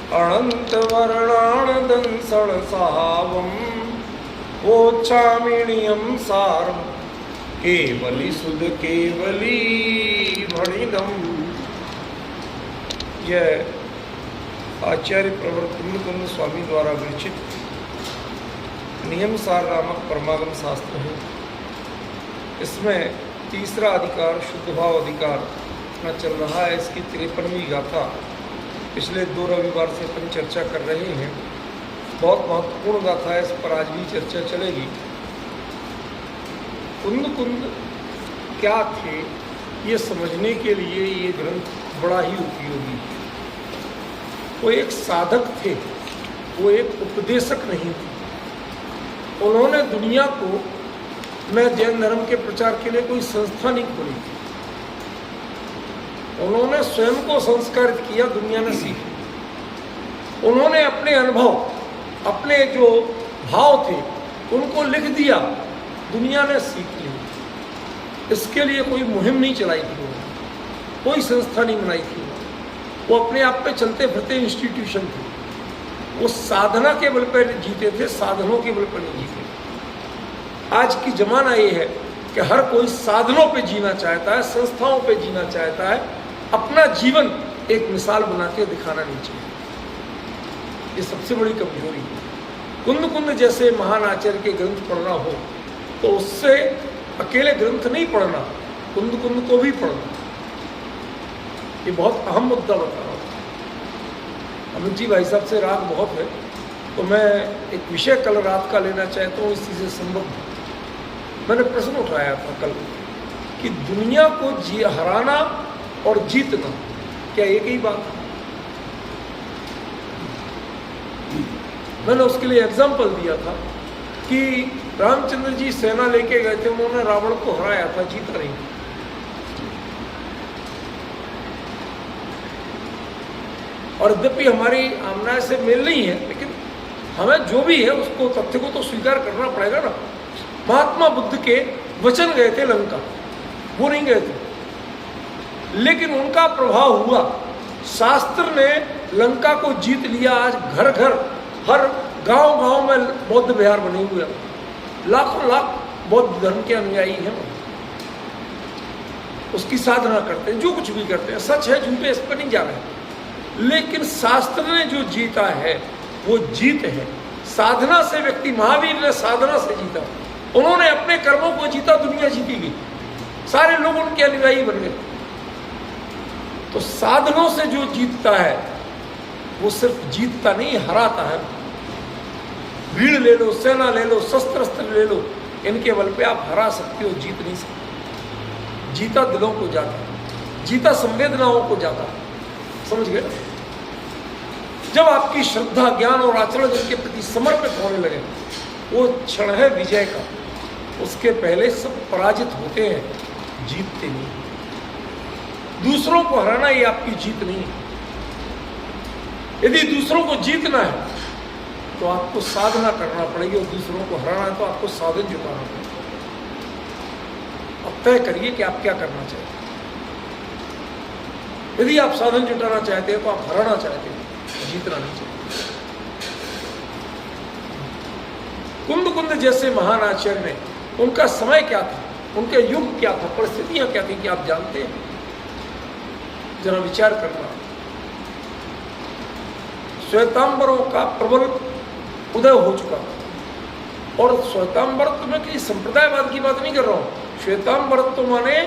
अनंत वर्णानदंसण सावम वोच्छामिणीयम सारम केवली सुध केवली भणिदम। यह आचार्य प्रवर कुंद स्वामी द्वारा विरचित नियम सार नामक परमागम शास्त्र है। इसमें तीसरा अधिकार शुद्ध भाव अधिकार अपना चल रहा है। इसकी 53वीं गाथा पिछले 2 रविवार से अपन चर्चा कर रहे हैं। बहुत महत्वपूर्ण गाथा है, इस पर आज भी चर्चा चलेगी। कुंद क्या थे ये समझने के लिए ये ग्रंथ बड़ा ही उपयोगी है। वो एक साधक थे, वो एक उपदेशक नहीं थे। उन्होंने दुनिया को में जैन धर्म के प्रचार के लिए कोई संस्था नहीं खोली थी। उन्होंने स्वयं को संस्कारित किया, दुनिया ने सीखी। उन्होंने अपने अनुभव, अपने जो भाव थे उनको लिख दिया, दुनिया ने सीख ली। इसके लिए कोई मुहिम नहीं चलाई थी, कोई संस्था नहीं बनाई थी। वो अपने आप पे चलते फिरते इंस्टीट्यूशन थे। वो साधना के बल पर जीते थे, साधनों के बल पर नहीं जीते। आज की जमाना ये है कि हर कोई साधनों पे जीना चाहता है, संस्थाओं पे जीना चाहता है। अपना जीवन एक मिसाल बना के दिखाना नहीं चाहिए। ये सबसे बड़ी कमजोरी है। कुंद जैसे महान आचार्य के ग्रंथ पढ़ना हो तो उससे अकेले ग्रंथ नहीं पढ़ना, कुंद को भी पढ़ना। ये बहुत अहम मुद्दा बता रहा हूँ। अमित जी भाई साहब से राग बहुत है, तो मैं एक विषय कल रात का लेना चाहता हूँ इसी से संबंध। मैंने प्रश्न उठाया था कल कि दुनिया को हराना और जीतना क्या एक ही बात है? मैंने उसके लिए एग्जाम्पल दिया था कि रामचंद्र जी सेना लेके गए थे, उन्होंने रावण को हराया था, जीता नहीं। और यद्यपि हमारी आमना से मेल नहीं है, लेकिन हमें जो भी है उसको, तथ्य को तो स्वीकार करना पड़ेगा ना। महात्मा बुद्ध के वचन गए थे लंका, वो नहीं गए थे, लेकिन उनका प्रभाव हुआ। शास्त्र ने लंका को जीत लिया। आज घर घर, हर गांव में बौद्ध विहार बने हुए हैं। लाखों लाख बौद्ध धर्म के अनुयायी हैं, उसकी साधना करते हैं, जो कुछ भी करते हैं। सच है झूठे इस पर नहीं जा रहे, लेकिन शास्त्र ने जो जीता है वो जीत है। साधना से व्यक्ति, महावीर ने साधना से जीता, उन्होंने अपने कर्मों को जीता, दुनिया जीती गई, सारे लोग उनके अनुयायी बन गए। तो साधनों से जो जीतता है वो सिर्फ जीतता नहीं, हराता है। भीड़ ले लो, सेना ले लो, शस्त्र ले लो, इनके बल पे आप हरा सकते हो, जीत नहीं सकते। जीता दिलों को जाता, जीता संवेदनाओं को जाता, समझ गए? जब आपकी श्रद्धा, ज्ञान और आचरण जिनके प्रति समर्पित होने लगे, वो क्षण है विजय का। उसके पहले सब पराजित होते हैं, जीतते नहीं। दूसरों को हराना ये आपकी जीत नहीं है। यदि दूसरों को जीतना है तो आपको साधना करना पड़ेगी, और दूसरों को हराना है तो आपको साधन जुटाना पड़ेगा। अब तय करिए कि आप क्या करना चाहते हैं। यदि आप साधन जुटाना चाहते हैं तो आप हराना चाहते हैं, जीतना नहीं चाहते। कुंद जैसे महान आचार्य ने, उनका समय क्या था, उनके युग क्या था, परिस्थितियां क्या थी कि आप जानते हैं? जरा विचार करना। श्वेतांबरों का प्रबल उदय हो चुका, और श्वेतांबर में किसी संप्रदायवाद की बात नहीं कर रहा हूं। श्वेतांबर तो माने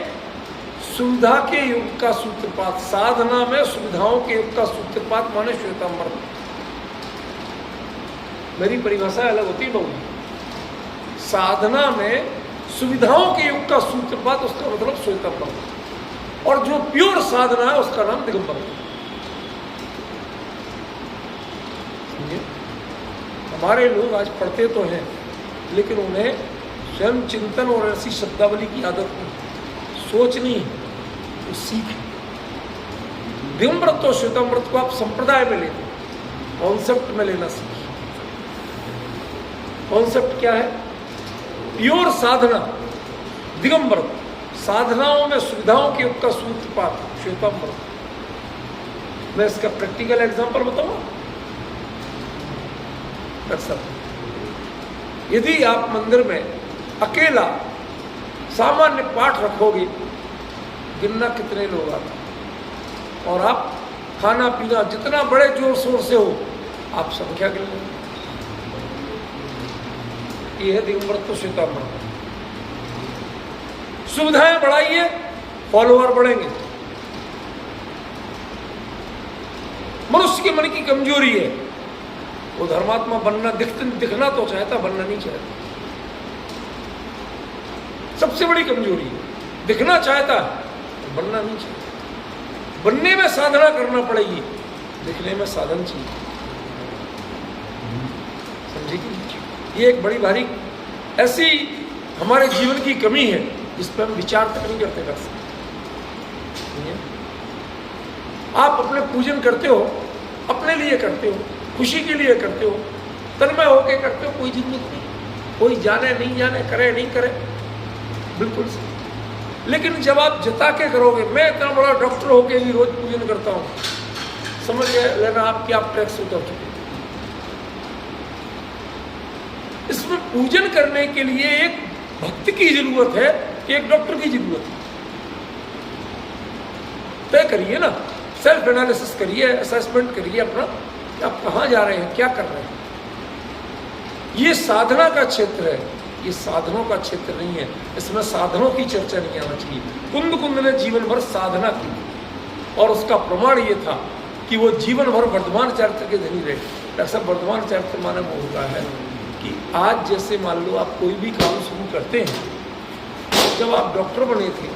सुविधा के युग का सूत्रपात, साधना में सुविधाओं के युग का सूत्रपात माने श्वेतांबर। मेरी परिभाषा अलग होती है बहु। साधना में सुविधाओं के युग का सूत्रपात, उसका मतलब श्वेतांबर, और जो प्योर साधना है उसका नाम दिगंबर। हमारे लोग आज पढ़ते तो हैं, लेकिन उन्हें स्वयं चिंतन और ऐसी शब्दावली की आदत नहीं, सोच नहीं है, तो सीख। दिगंबर तो श्वेतांबर को आप संप्रदाय में लेते, कॉन्सेप्ट में लेना सीखिए। कॉन्सेप्ट क्या है? प्योर साधना दिगंबर, साधनाओं में सुविधाओं के युग का सूत्रपात श्वेतांबर। मैं इसका प्रैक्टिकल एग्जांपल बताऊंगा। कर सकते। यदि आप मंदिर में अकेला सामान्य पाठ रखोगे, गिनना कितने लोग आते, और आप खाना पीना जितना बड़े जोर शोर से हो, आप संख्या गिन लेंगे। ये है दिगंबरत्व श्वेतांबर। सुविधाएं बढ़ाइए, फॉलोअर बढ़ेंगे। मनुष्य के मन की कमजोरी है, वो धर्मात्मा बनना दिखना तो चाहता, बनना नहीं चाहता। सबसे बड़ी कमजोरी है, दिखना चाहता है, बनना नहीं चाहता। बनने में साधना करना पड़ेगी, दिखने में साधन चाहिए। समझे कि ये एक बड़ी भारी ऐसी हमारे जीवन की कमी है जिस पर हम विचार तक नहीं करते कर सकते। आप अपने पूजन करते हो, अपने लिए करते हो, खुशी के लिए करते हो, तन्मय होके करते हो, कोई जिम्मत नहीं, कोई जाने नहीं जाने, करे नहीं करे, बिल्कुल सही। लेकिन जब आप जता के करोगे, मैं इतना बड़ा डॉक्टर होके भी रोज पूजन करता हूँ, समझ लेना आपके आप टैक्स उतर चुके। इसमें पूजन करने के लिए एक भक्त की जरूरत है कि एक डॉक्टर की जरूरत है। तय करिए ना, सेल्फ एनालिसिस करिए, असेसमेंट करिए अपना कि आप कहाँ जा रहे हैं, क्या कर रहे हैं। ये साधना का क्षेत्र है, ये साधनों का क्षेत्र नहीं है। इसमें साधनों की चर्चा नहीं आना चाहिए। कुंद ने जीवन भर साधना की और उसका प्रमाण ये था कि वो जीवन भर वर्धमान चरित्र के धनी रहे। डॉक्टर साहब, वर्धमान चरित्र माने वो होता है कि आज जैसे मान लो आप कोई भी काम शुरू करते हैं, जब आप डॉक्टर बने थे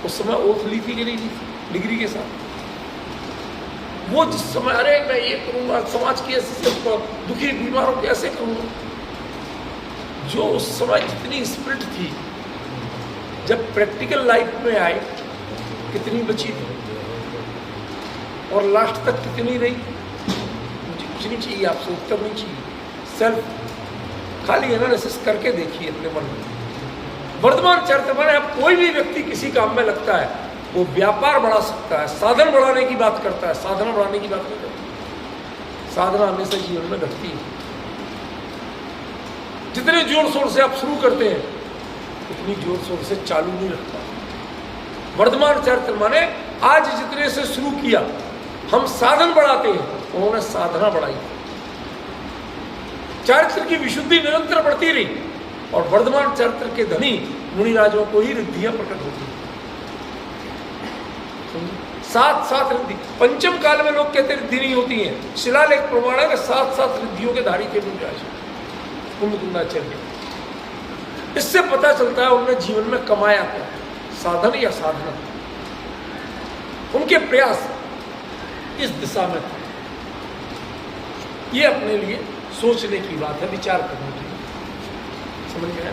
उस समय ओथ ली थी कि नहीं ली थी, डिग्री के साथ? वो जिस समय अरे मैं ये करूँगा, समाज की ऐसे दुखी बीमारों को ऐसे करूँगा, जो उस समय जितनी स्पिरिट थी, जब प्रैक्टिकल लाइफ में आए कितनी बची थी और लास्ट तक कितनी रही? मुझे कुछ नहीं चाहिए आपसे, उत्तर नहीं चाहिए। सेल्फ खाली एनालिसिस करके देखिए अपने मन में। वर्तमान चरित्र माने अब कोई भी व्यक्ति किसी काम में लगता है, वो व्यापार बढ़ा सकता है, साधन बढ़ाने की बात करता है, साधना बढ़ाने की बात नहीं करता। साधना हमेशा जीवन में घटती है। जितने जोर शोर से आप शुरू करते हैं उतनी जोर शोर से चालू नहीं रखता। वर्तमान चरित्र माने आज जितने से शुरू किया, हम साधन बढ़ाते हैं, उन्होंने साधना बढ़ाई। चरित्र की विशुद्धि निरंतर बढ़ती रही और वर्तमान चरित्र के धनी मुनिराजों को ही रिद्धियां प्रकट होती। साथ साथ रिद्धि, पंचम काल में लोग कहते रिद्धि नहीं होती है, शिलालेख प्रमाण है कि साथ साथ रिद्धियों के धारी थे मुनिराज कुंदकुंदाचार्य। इससे पता चलता है उन्होंने जीवन में कमाया क्या, साधन या साधना। उनके प्रयास इस दिशा में थे। ये अपने लिए सोचने की बात है, विचार करने की। समझ गए?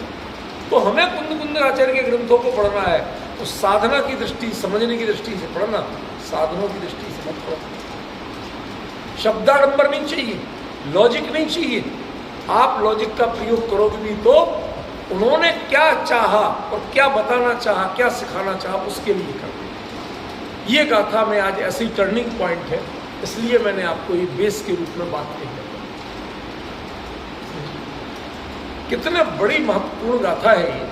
तो हमें कुंदकुंदाचार्य के ग्रंथों को पढ़ना है तो साधना की दृष्टि, समझने की दृष्टि से पढ़ना, साधनों की दृष्टि से मत पढ़ो। शब्दाडंबर नहीं चाहिए, लॉजिक नहीं चाहिए। आप लॉजिक का प्रयोग करोगे भी तो उन्होंने क्या चाहा और क्या बताना चाहा, क्या सिखाना चाहा, उसके लिए करना। ये गाथा में आज ऐसी टर्निंग पॉइंट है, इसलिए मैंने आपको ये बेस के रूप में बात कही। कितने बड़ी महत्वपूर्ण गाथा है ये।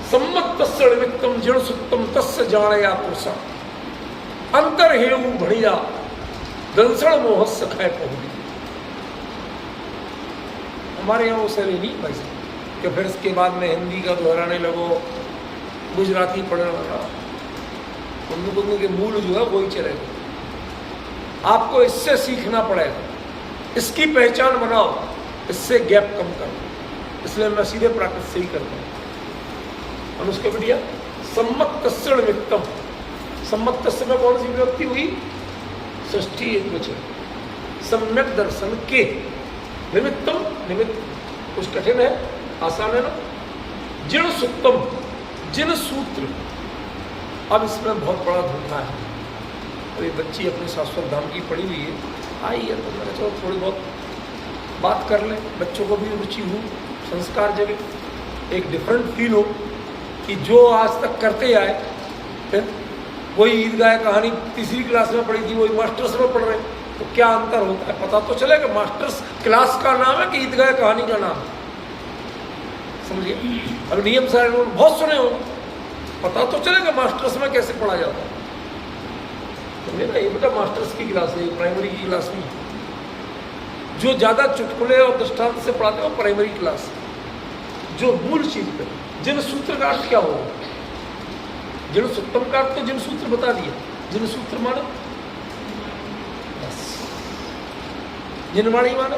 सम्मत तस्य निमित्तम जड़ सुत्तम तस्य जाणया पुरुषा अंतर हेऊ बढ़िया दंसण मोह सखय पहुंची। हमारे यहाँ वो शैली नहीं भाई साहब कि फिर इसके बाद में हिंदी का दोहराने लगो, गुजराती पढ़ने लगा। कुंद के मूल जो है वही चलेगा। आपको इससे सीखना पड़ेगा, इसकी पहचान बनाओ, इससे गैप कम करो। इसलिए मैं सीधे प्राकृत से ही करता हूँ। और उसके बढ़िया सम्मत तस्य निमित्तम, सम्मत तस्य में कौन सी विभक्ति हुई? षष्ठी एकवचन। सम्यक दर्शन के निमित्तम, निमित्त कुछ कठिन है, आसान है ना। जिन सुत्तम, जिन सूत्र। अब इसमें बहुत बड़ा धोखा है। अभी बच्ची अपने शाश्वत धाम की पड़ी हुई है, आई है तो मैंने चलो थोड़ी बहुत बात कर लें, बच्चों को भी रुचि हो, संस्कार जगे, एक डिफरेंट फील हो कि जो आज तक करते आए, फिर वही ईदगाह कहानी तीसरी क्लास में पढ़ी थी, वही मास्टर्स में पढ़ रहे, तो क्या अंतर होता है पता तो चलेगा। मास्टर्स क्लास का नाम है कि ईदगाह कहानी का नाम, समझिए। अब नियम सारे बहुत सुने हो, पता तो चलेगा मास्टर्स में कैसे पढ़ा जाता है। समझे ना, ये बेटा मास्टर्स की क्लास है, प्राइमरी की क्लास नहीं। जो ज़्यादा चुटकुले और दृष्टांत से पढ़ाते हैं वो प्राइमरी क्लास। जो मूल चीज पे जिन सूत्र का अर्थ क्या होगा, जिन सूत्रम का अर्थ तो जिन सूत्र बता दिया। जिन सूत्र मानो बस, जिनवाणी मानो।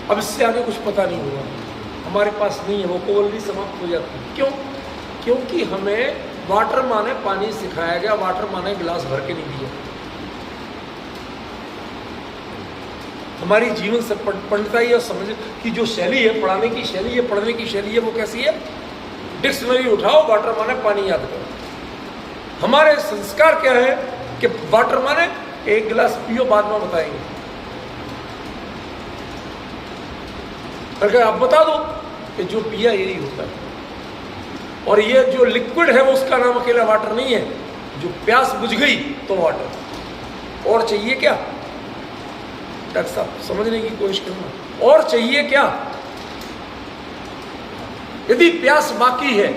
अब इससे आगे कुछ पता नहीं होगा, हमारे पास नहीं है, वो कोवल्ली समाप्त हो जाती है। क्यों? क्योंकि हमें वाटर माने पानी सिखाया गया, वाटर माने गिलास भर के नहीं दिया। हमारी जीवन से पंडिताई और समझ की जो शैली है, पढ़ाने की शैली है, पढ़ने की शैली है, वो कैसी है? डिक्शनरी उठाओ, वाटर माने पानी याद करो। हमारे संस्कार क्या है कि वाटर माने एक गिलास पियो, बाद में बताएंगे। अगर आप बता दो कि जो पिया यही होता है, और ये जो लिक्विड है वो उसका नाम अकेला वाटर नहीं है। जो प्यास बुझ गई तो वाटर। और चाहिए क्या? डॉक्टर साहब समझने की कोशिश करना, और चाहिए क्या? यदि प्यास बाकी है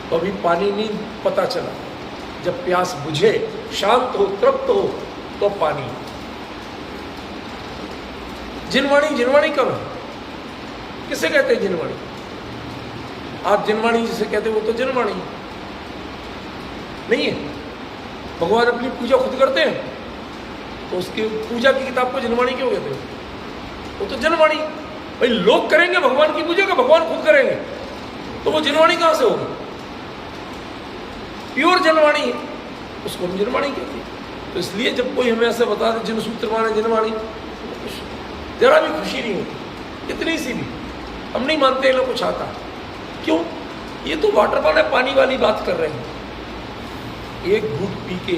तो अभी पानी नहीं पता चला। जब प्यास बुझे, शांत हो, तृप्त हो, तो पानी। जिनवाणी, जिनवाणी कब है? किसे कहते हैं जिनवाणी? आप जिनवाणी जिसे कहते हैं वो तो जिनवाणी नहीं है। भगवान अपनी पूजा खुद करते हैं, तो उसकी पूजा की किताब को जिनवाणी क्यों कहते हैं? वो तो जिनवाणी। भाई लोग करेंगे भगवान की पूजा का, भगवान खुद करेंगे, तो वो जिनवाणी कहां से होगी? प्योर जिनवाणी, उसको हम जिनवाणी कहते हैं। तो इसलिए जब कोई हमें ऐसे बता दे जिन सूत्र माने जिनवाणी, जरा भी खुशी नहीं होती, इतनी सी भी। हम नहीं मानते ये लोग कुछ आता। क्यों? ये तो वाटर माने पानी वाली बात कर रहे हैं। एक घूंट पी के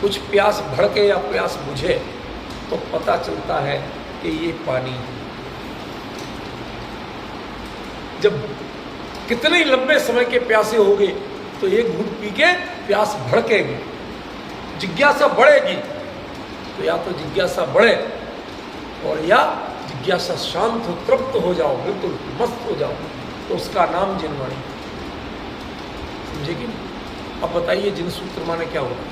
कुछ प्यास भड़के या प्यास बुझे तो पता चलता है कि ये पानी है। जब कितने लंबे समय के प्यासे हो गए तो एक घूंट पी के प्यास भड़केगी, जिज्ञासा बढ़ेगी। तो या तो जिज्ञासा बढ़े और या जिज्ञासा शांत हो, तृप्त हो जाओ, बिल्कुल मस्त हो जाओ, तो उसका नाम जिनवाणी। समझे कि नहीं? अब बताइए जिन सूत्र माने क्या होगा?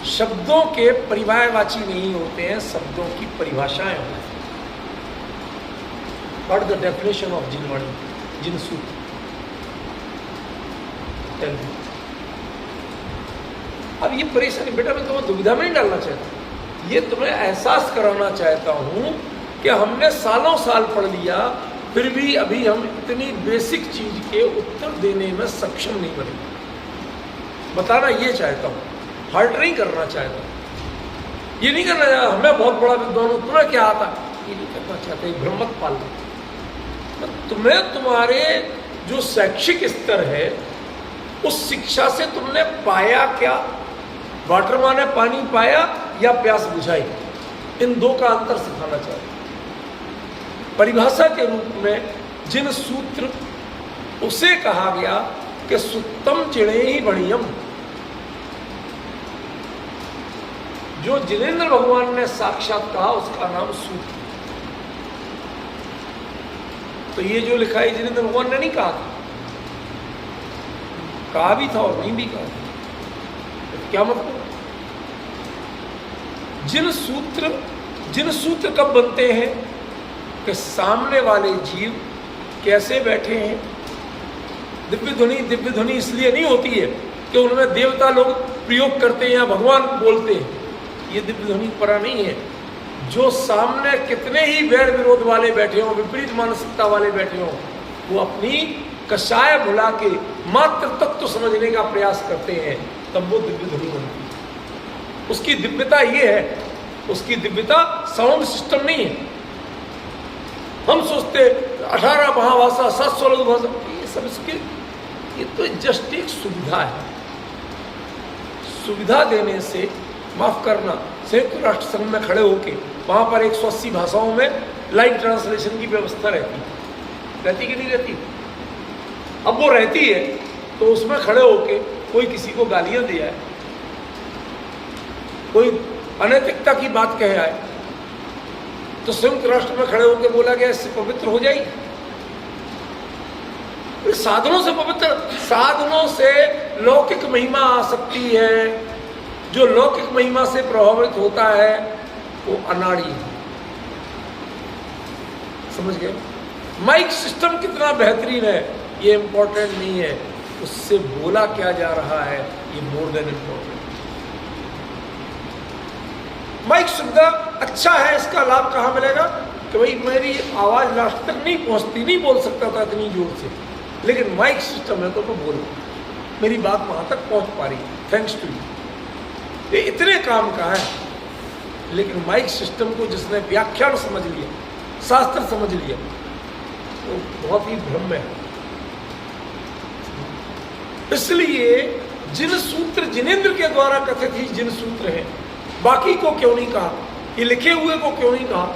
शब्दों के परिवारवाची नहीं होते हैं, शब्दों की परिभाषाएं होती हैं। व्हाट द डेफिनेशन ऑफ जिनवाणी, जिन सूत्र? अब ये परेशानी बेटा मैं तुम्हें दुविधा में नहीं डालना चाहता, ये तुम्हें एहसास कराना चाहता हूं कि हमने सालों साल पढ़ लिया, फिर भी अभी हम इतनी बेसिक चीज के उत्तर देने में सक्षम नहीं बने। बताना ये चाहता हूं, हर्ट नहीं करना चाहता, ये नहीं करना चाहता हमें बहुत बड़ा विद्वान हूं, तुम्हें क्या आता, ये नहीं करना चाहते, भ्रम मत पालना। तुम्हें तुम्हारे जो शैक्षिक स्तर है उस शिक्षा से तुमने पाया क्या? वाटर माने पानी पाया या प्यास बुझाई? इन दो का अंतर सिखाना चाहिए। परिभाषा के रूप में जिन सूत्र उसे कहा गया कि सुत्तम चिणे ही बढ़ियम। जो जिनेंद्र भगवान ने साक्षात कहा उसका नाम सूत्र। तो ये जो लिखा है जिनेंद्र भगवान ने नहीं कहा था, कहा भी था और नहीं भी कहा था। तो क्या मतलब? जिन सूत्र कब बनते हैं कि सामने वाले जीव कैसे बैठे हैं। दिव्य ध्वनि इसलिए नहीं होती है कि उनमें देवता लोग प्रयोग करते हैं या भगवान बोलते हैं, ये दिव्य ध्वनि परा नहीं है। जो सामने कितने ही वैर विरोध वाले बैठे हों, विपरीत मानसिकता वाले बैठे हों, वो अपनी कषाय भुला के मात्र तत्व समझने का प्रयास करते हैं, तब वो दिव्य ध्वनि बनती है। उसकी दिव्यता ये है, उसकी दिव्यता साउंड सिस्टम नहीं है। हम सोचते 18 महाभाषा 716 भाषा, ये सब इसके, ये तो जस्ट एक सुविधा है। सुविधा देने से, माफ करना, संयुक्त राष्ट्र संघ में खड़े होके वहां पर 180 भाषाओं में लाइव ट्रांसलेशन की व्यवस्था रहती कि नहीं रहती? अब वो रहती है तो उसमें खड़े होके कोई किसी को गालियां दे आए, कोई अनैतिकता की बात कहे आए, तो संयुक्त राष्ट्र में खड़े होकर बोला गया इससे पवित्र हो जाएगी। साधनों से पवित्र, साधनों से लौकिक महिमा आ सकती है। जो लौकिक महिमा से प्रभावित होता है वो अनाड़ी है। समझ गए? माइक सिस्टम कितना बेहतरीन है ये इंपॉर्टेंट नहीं है, उससे बोला क्या जा रहा है ये मोर देन इंपॉर्टेंट। माइक सुविधा अच्छा है, इसका लाभ कहाँ मिलेगा कि भाई मेरी आवाज लास्ट तक नहीं पहुंचती, नहीं बोल सकता था इतनी जोर से, लेकिन माइक सिस्टम है तो बोलो, मेरी बात वहां तक पहुंच पा रही, थैंक्स टू यू। ये इतने काम का है, लेकिन माइक सिस्टम को जिसने व्याख्यान समझ लिया, शास्त्र समझ लिया, तो बहुत ही भ्रम है। इसलिए जिन सूत्र जिनेंद्र के द्वारा कथित ही जिन सूत्र हैं, बाकी को क्यों नहीं कहा, ये लिखे हुए को क्यों नहीं कहा?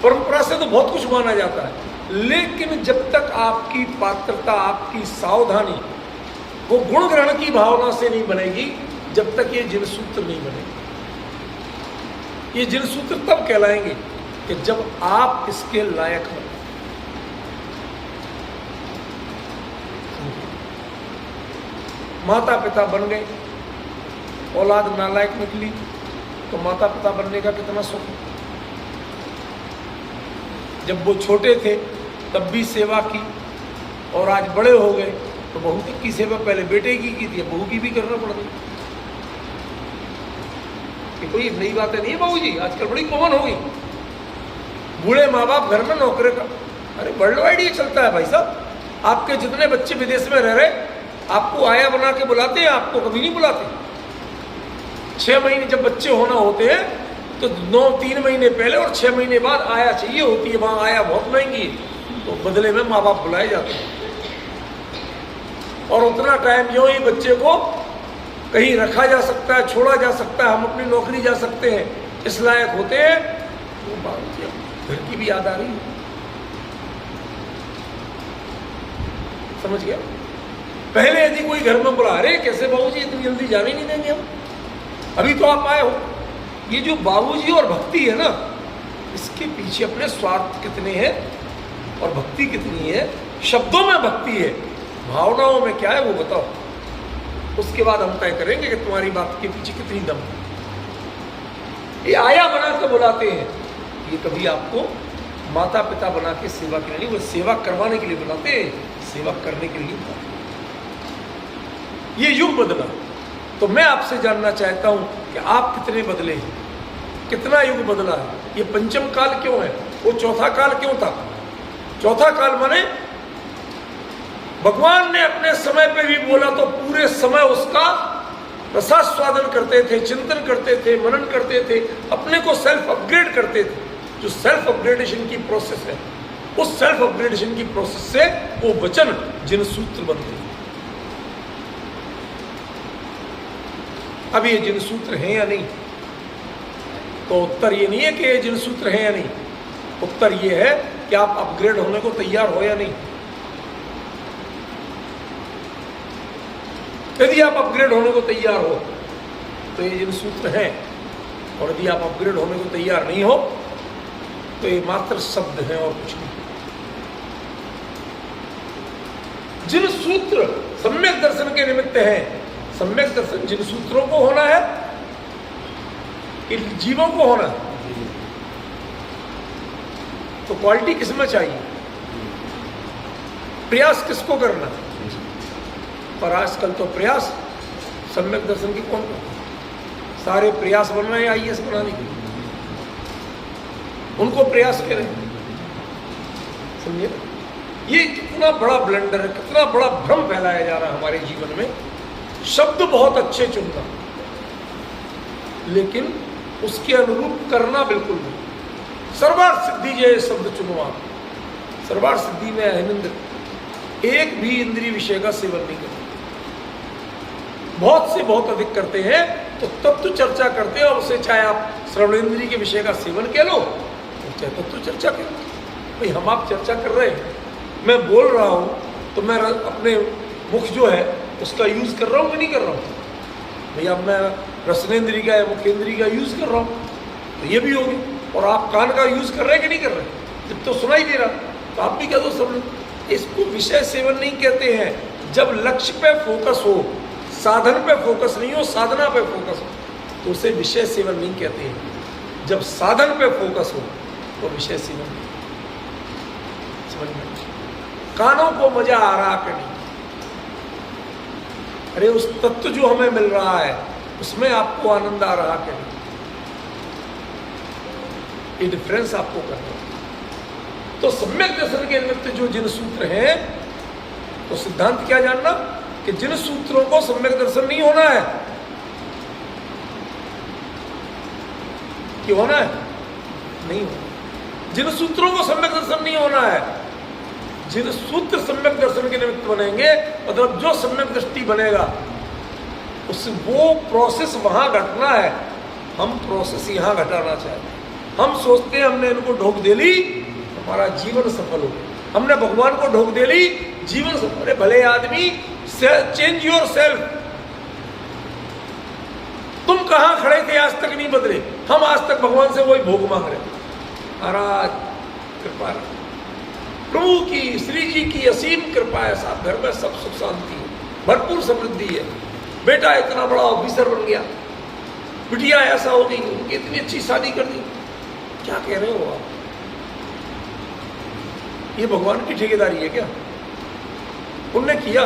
परंपरा से तो बहुत कुछ माना जाता है, लेकिन जब तक आपकी पात्रता, आपकी सावधानी वो गुण ग्रहण की भावना से नहीं बनेगी, जब तक ये जिन सूत्र नहीं बनेंगे। ये जिन सूत्र तब कहलाएंगे कि जब आप इसके लायक हो। माता पिता बन गए, औलाद नालायक निकली, तो माता पिता बनने का कितना सुख। जब वो छोटे थे तब भी सेवा की, और आज बड़े हो गए तो बहू की सेवा पहले बेटे की थी, बहू की भी करना पड़ गई। कोई नई बातें नहीं है बाबूजी, आजकल बड़ी कॉमन हो गई। बूढ़े माँ बाप घर में नौकरी का, अरे वर्ल्ड वाइड ये चलता है भाई साहब। आपके जितने बच्चे विदेश में रह रहे, आपको आया बना के बुलाते हैं, आपको कभी नहीं बुलाते। 6 महीने जब बच्चे होना होते हैं तो 3 महीने पहले और 6 महीने बाद आया चाहिए होती है। वहां आया बहुत महंगी है, तो बदले में माँ बाप बुलाए जाते हैं। और उतना टाइम जो ही बच्चे को कहीं रखा जा सकता है, छोड़ा जा सकता है, हम अपनी नौकरी जा सकते हैं, इस लायक होते हैं, तो घर की भी याद आ रही है। समझ गया? पहले यदि कोई घर में बुला, अरे कैसे बाबूजी इतनी जल्दी जाने नहीं देंगे हम, अभी तो आप आए हो। ये जो बाबूजी और भक्ति है ना, इसके पीछे अपने स्वार्थ कितने हैं और भक्ति कितनी है। शब्दों में भक्ति है, भावनाओं में क्या है वो बताओ, उसके बाद हम तय करेंगे कि तुम्हारी बात के पीछे कितनी दम है। ये आया बना के बुलाते हैं, ये कभी आपको माता पिता बना के सेवा के लिए नहीं, वो सेवा करवाने के लिए बुलाते हैं, सेवा करने के लिए बुलाते। ये युग बदला, तो मैं आपसे जानना चाहता हूं कि आप कितने बदले हैं, कितना युग बदला है। ये पंचम काल क्यों है, वो चौथा काल क्यों था? चौथा काल माने भगवान ने अपने समय पे भी बोला तो पूरे समय उसका रसास्वादन करते थे, चिंतन करते थे, मनन करते थे, अपने को सेल्फ अपग्रेड करते थे। जो सेल्फ अपग्रेडेशन की प्रोसेस है, उस सेल्फ अपग्रेडेशन की प्रोसेस से वो वचन जिन सूत्र बनते हैं। अब ये जिन सूत्र हैं या नहीं, तो उत्तर ये नहीं है कि ये जिन सूत्र हैं या नहीं, उत्तर ये है कि आप अपग्रेड होने को तैयार हो या नहीं। यदि आप अपग्रेड होने को तैयार हो तो ये जिन सूत्र हैं, और यदि आप अपग्रेड होने को तैयार नहीं हो तो ये मात्र शब्द हैं और कुछ नहीं। जिन सूत्र सम्यक दर्शन के निमित्त हैं, सम्यक दर्शन जिन सूत्रों को होना है कि जीवों को होना है, तो क्वालिटी किसमें चाहिए, प्रयास किसको करना है। पर आजकल तो प्रयास सम्यक दर्शन की कौन करता है? सारे प्रयास बन रहे हैं IAS बनाने के लिए, उनको प्रयास करें। समझिए ये कितना बड़ा ब्लंडर है, कितना बड़ा भ्रम फैलाया जा रहा है हमारे जीवन में। शब्द बहुत अच्छे चुनना, लेकिन उसके अनुरूप करना बिल्कुल नहीं। सर्वार्थ सिद्धि जय शब्द चुनवा, सर्वार्थ सिद्धि में आनंद, एक भी इंद्रिय विषय का सेवन नहीं करते, बहुत से बहुत अधिक करते हैं। तो तत्व चर्चा करते हैं, और उसे चाहे आप श्रवणेन्द्रिय के विषय का सेवन कह लो, चाहे तत्व चर्चा करो। भाई हम आप चर्चा कर रहे हैं, मैं बोल रहा हूं, तो मैं अपने मुख जो है उसका यूज़ कर रहा हूँ कि नहीं कर रहा हूँ? भैया मैं रसनेंद्री का या मुखेंद्री का यूज़ कर रहा हूँ, तो ये भी होगी। और आप कान का यूज़ कर रहे हैं कि नहीं कर रहे? जब तो सुनाई दे रहा, तो आप भी कह दो सब। इसको विषय सेवन नहीं कहते हैं। जब लक्ष्य पे फोकस हो, साधन पे फोकस नहीं हो, साधना पे फोकस हो, तो उसे विषय सेवन नहीं कहते हैं। जब साधन पे फोकस हो तो विषय सेवन नहीं। समझ में? कानों को मजा आ रहा कि नहीं? अरे उस तत्व जो हमें मिल रहा है उसमें आपको आनंद आ रहा कि नहीं? ये डिफरेंस आपको करना है। तो सम्यक दर्शन के निमित्त जो जिन सूत्र हैं, तो सिद्धांत क्या जानना कि जिन सूत्रों को सम्यक दर्शन नहीं होना है, क्यों होना है? नहीं होना। जिन सूत्रों को सम्यक दर्शन नहीं होना है, जिन सूत्र सम्यक दर्शन के निमित्त बनेंगे, मतलब जो सम्यक दृष्टि बनेगा उस वो प्रोसेस वहां घटना है। हम प्रोसेस यहां घटाना चाहते हैं। हम सोचते हैं हमने इनको ढोक दे ली, हमारा जीवन सफल हो गया। हमने भगवान को ढोक दे ली, जीवन सफल। अरे भले आदमी, चेंज योर सेल्फ। तुम कहां खड़े थे आज तक नहीं बदले, हम आज तक भगवान से वही भोग मांग रहे। महाराज कृपा, प्रभु की, श्री जी की असीम कृपा है। साहब घर में सब सुख शांति है, भरपूर समृद्धि है। बेटा इतना बड़ा ऑफिसर बन गया, बिटिया ऐसा हो गई, उनकी इतनी अच्छी शादी कर दी। क्या कह रहे हो आप? ये भगवान की ठेकेदारी है क्या? उनने किया,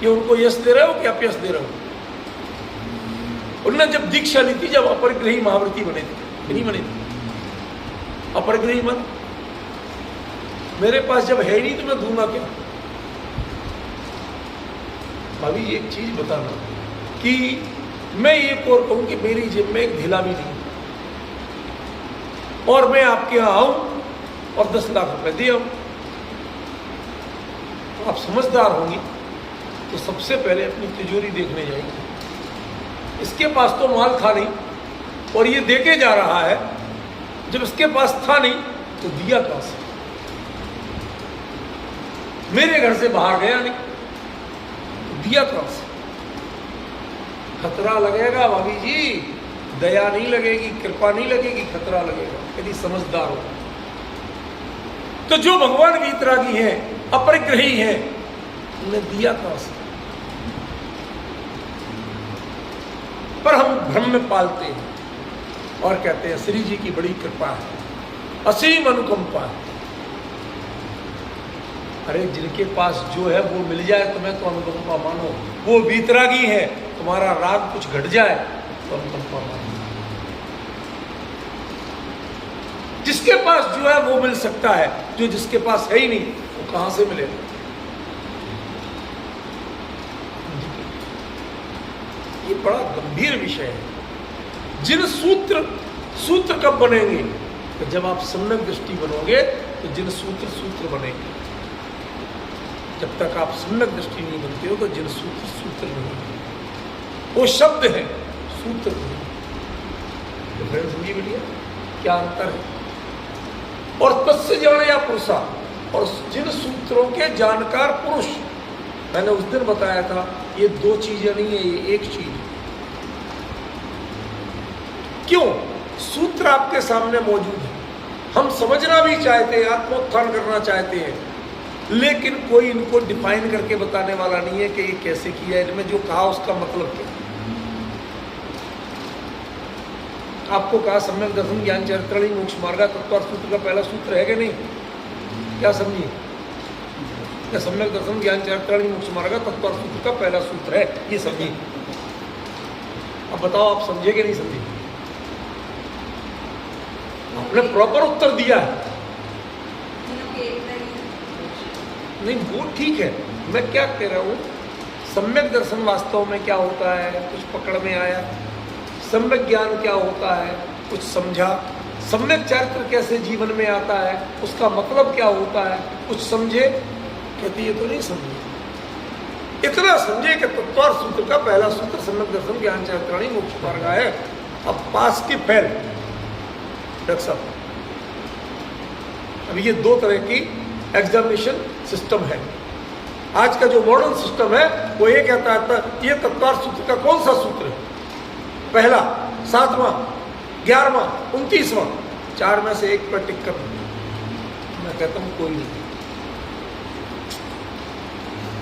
ये उनको यश दे रहे हो कि अपयश दे रहे हो? उनने जब दीक्षा ली थी, जब अपरिग्रही महाव्रती बने थे, नहीं बने थे? अपरिग्रही मन मेरे पास जब है नहीं तो मैं दूंगा क्या? अभी एक चीज बताना कि मैं एक और कहूं कि मेरी जेब में एक ढीला भी नहीं, और मैं आपके यहां आऊं और 10 लाख रुपए दे आऊं, तो आप समझदार होंगी तो सबसे पहले अपनी तिजोरी देखने जाएंगे। इसके पास तो माल था नहीं और ये देके जा रहा है। जब इसके पास था नहीं तो दिया कहां से? मेरे घर से बाहर गया नहीं तो दिया कहां से? खतरा लगेगा भाभी जी, दया नहीं लगेगी, कृपा नहीं लगेगी, खतरा लगेगा यदि समझदार हो। तो जो भगवान वीतरागी है, अपरिग्रही है, उन्हें दिया कहां से? पर हम भ्रम में पालते हैं और कहते हैं श्री जी की बड़ी कृपा है, असीम अनुकंपा है। अरे जिनके पास जो है वो मिल जाए तुम्हें तो अनुकंपा मानो। वो वीतरागी है, तुम्हारा राग कुछ घट जाए तो अनुकंपा मानो। जिसके पास जो है वो मिल सकता है, जो जिसके पास है ही नहीं वो कहां से मिलेगा? ये बड़ा गंभीर विषय है। जिन सूत्र कब बनेंगे? तो जब आप सम्यक दृष्टि बनोगे तो जिन सूत्र बनेंगे। जब तक आप सम्यक दृष्टि नहीं बनते हो तो जिन सूत्र नहीं बनेंगे। वो शब्द है, सूत्र नहीं। डिफरेंस समझिए बेटिया, क्या अंतर है? और तस्य जाने या पुरुषा, और जिन सूत्रों के जानकार पुरुष, मैंने उस दिन बताया था ये दो चीजें नहीं है, ये एक चीज। क्यों? सूत्र आपके सामने मौजूद है, हम समझना भी चाहते हैं, आत्मोत्थान करना चाहते हैं, लेकिन कोई इनको डिफाइन करके बताने वाला नहीं है कि ये कैसे किया, इनमें जो कहा उसका मतलब क्या। आपको कहा सम्यक दर्शन ज्ञान चरित्राणी मोक्ष मार्ग तत्वार्थ सूत्र का पहला सूत्र है कि नहीं? क्या समझिए? क्या सम्यक दर्शन ज्ञान चरित्राणी मोक्ष मार्ग तत्वार्थ सूत्र का पहला सूत्र है? ये समझिए। अब बताओ आप समझे कि नहीं समझे? आपने प्रॉपर उत्तर दिया है। नहीं वो ठीक है, मैं क्या कह रहा हूं, सम्यक दर्शन वास्तव में क्या होता है कुछ पकड़ में आया, सम्यक ज्ञान क्या होता है कुछ समझा, सम्यक चरित्र कैसे जीवन में आता है उसका मतलब क्या होता है कुछ समझे। कहते ये तो नहीं समझे, इतना समझे कि तत्वार्थ सूत्र का पहला सूत्र सम्यक दर्शन ज्ञान चरित्राणी मोक्ष मार्ग है। अब पास की फेल डॉक्टर साहब, अब ये दो तरह की एग्जामिनेशन सिस्टम है। आज का जो मॉडर्न सिस्टम है वो ये कहता है ये तत्वार्थ सूत्र का कौन सा सूत्र है, पहला, 7वां, 11वां, 29वां, 4 में से एक पर टिक कर। मैं कहता हूं कोई नहीं।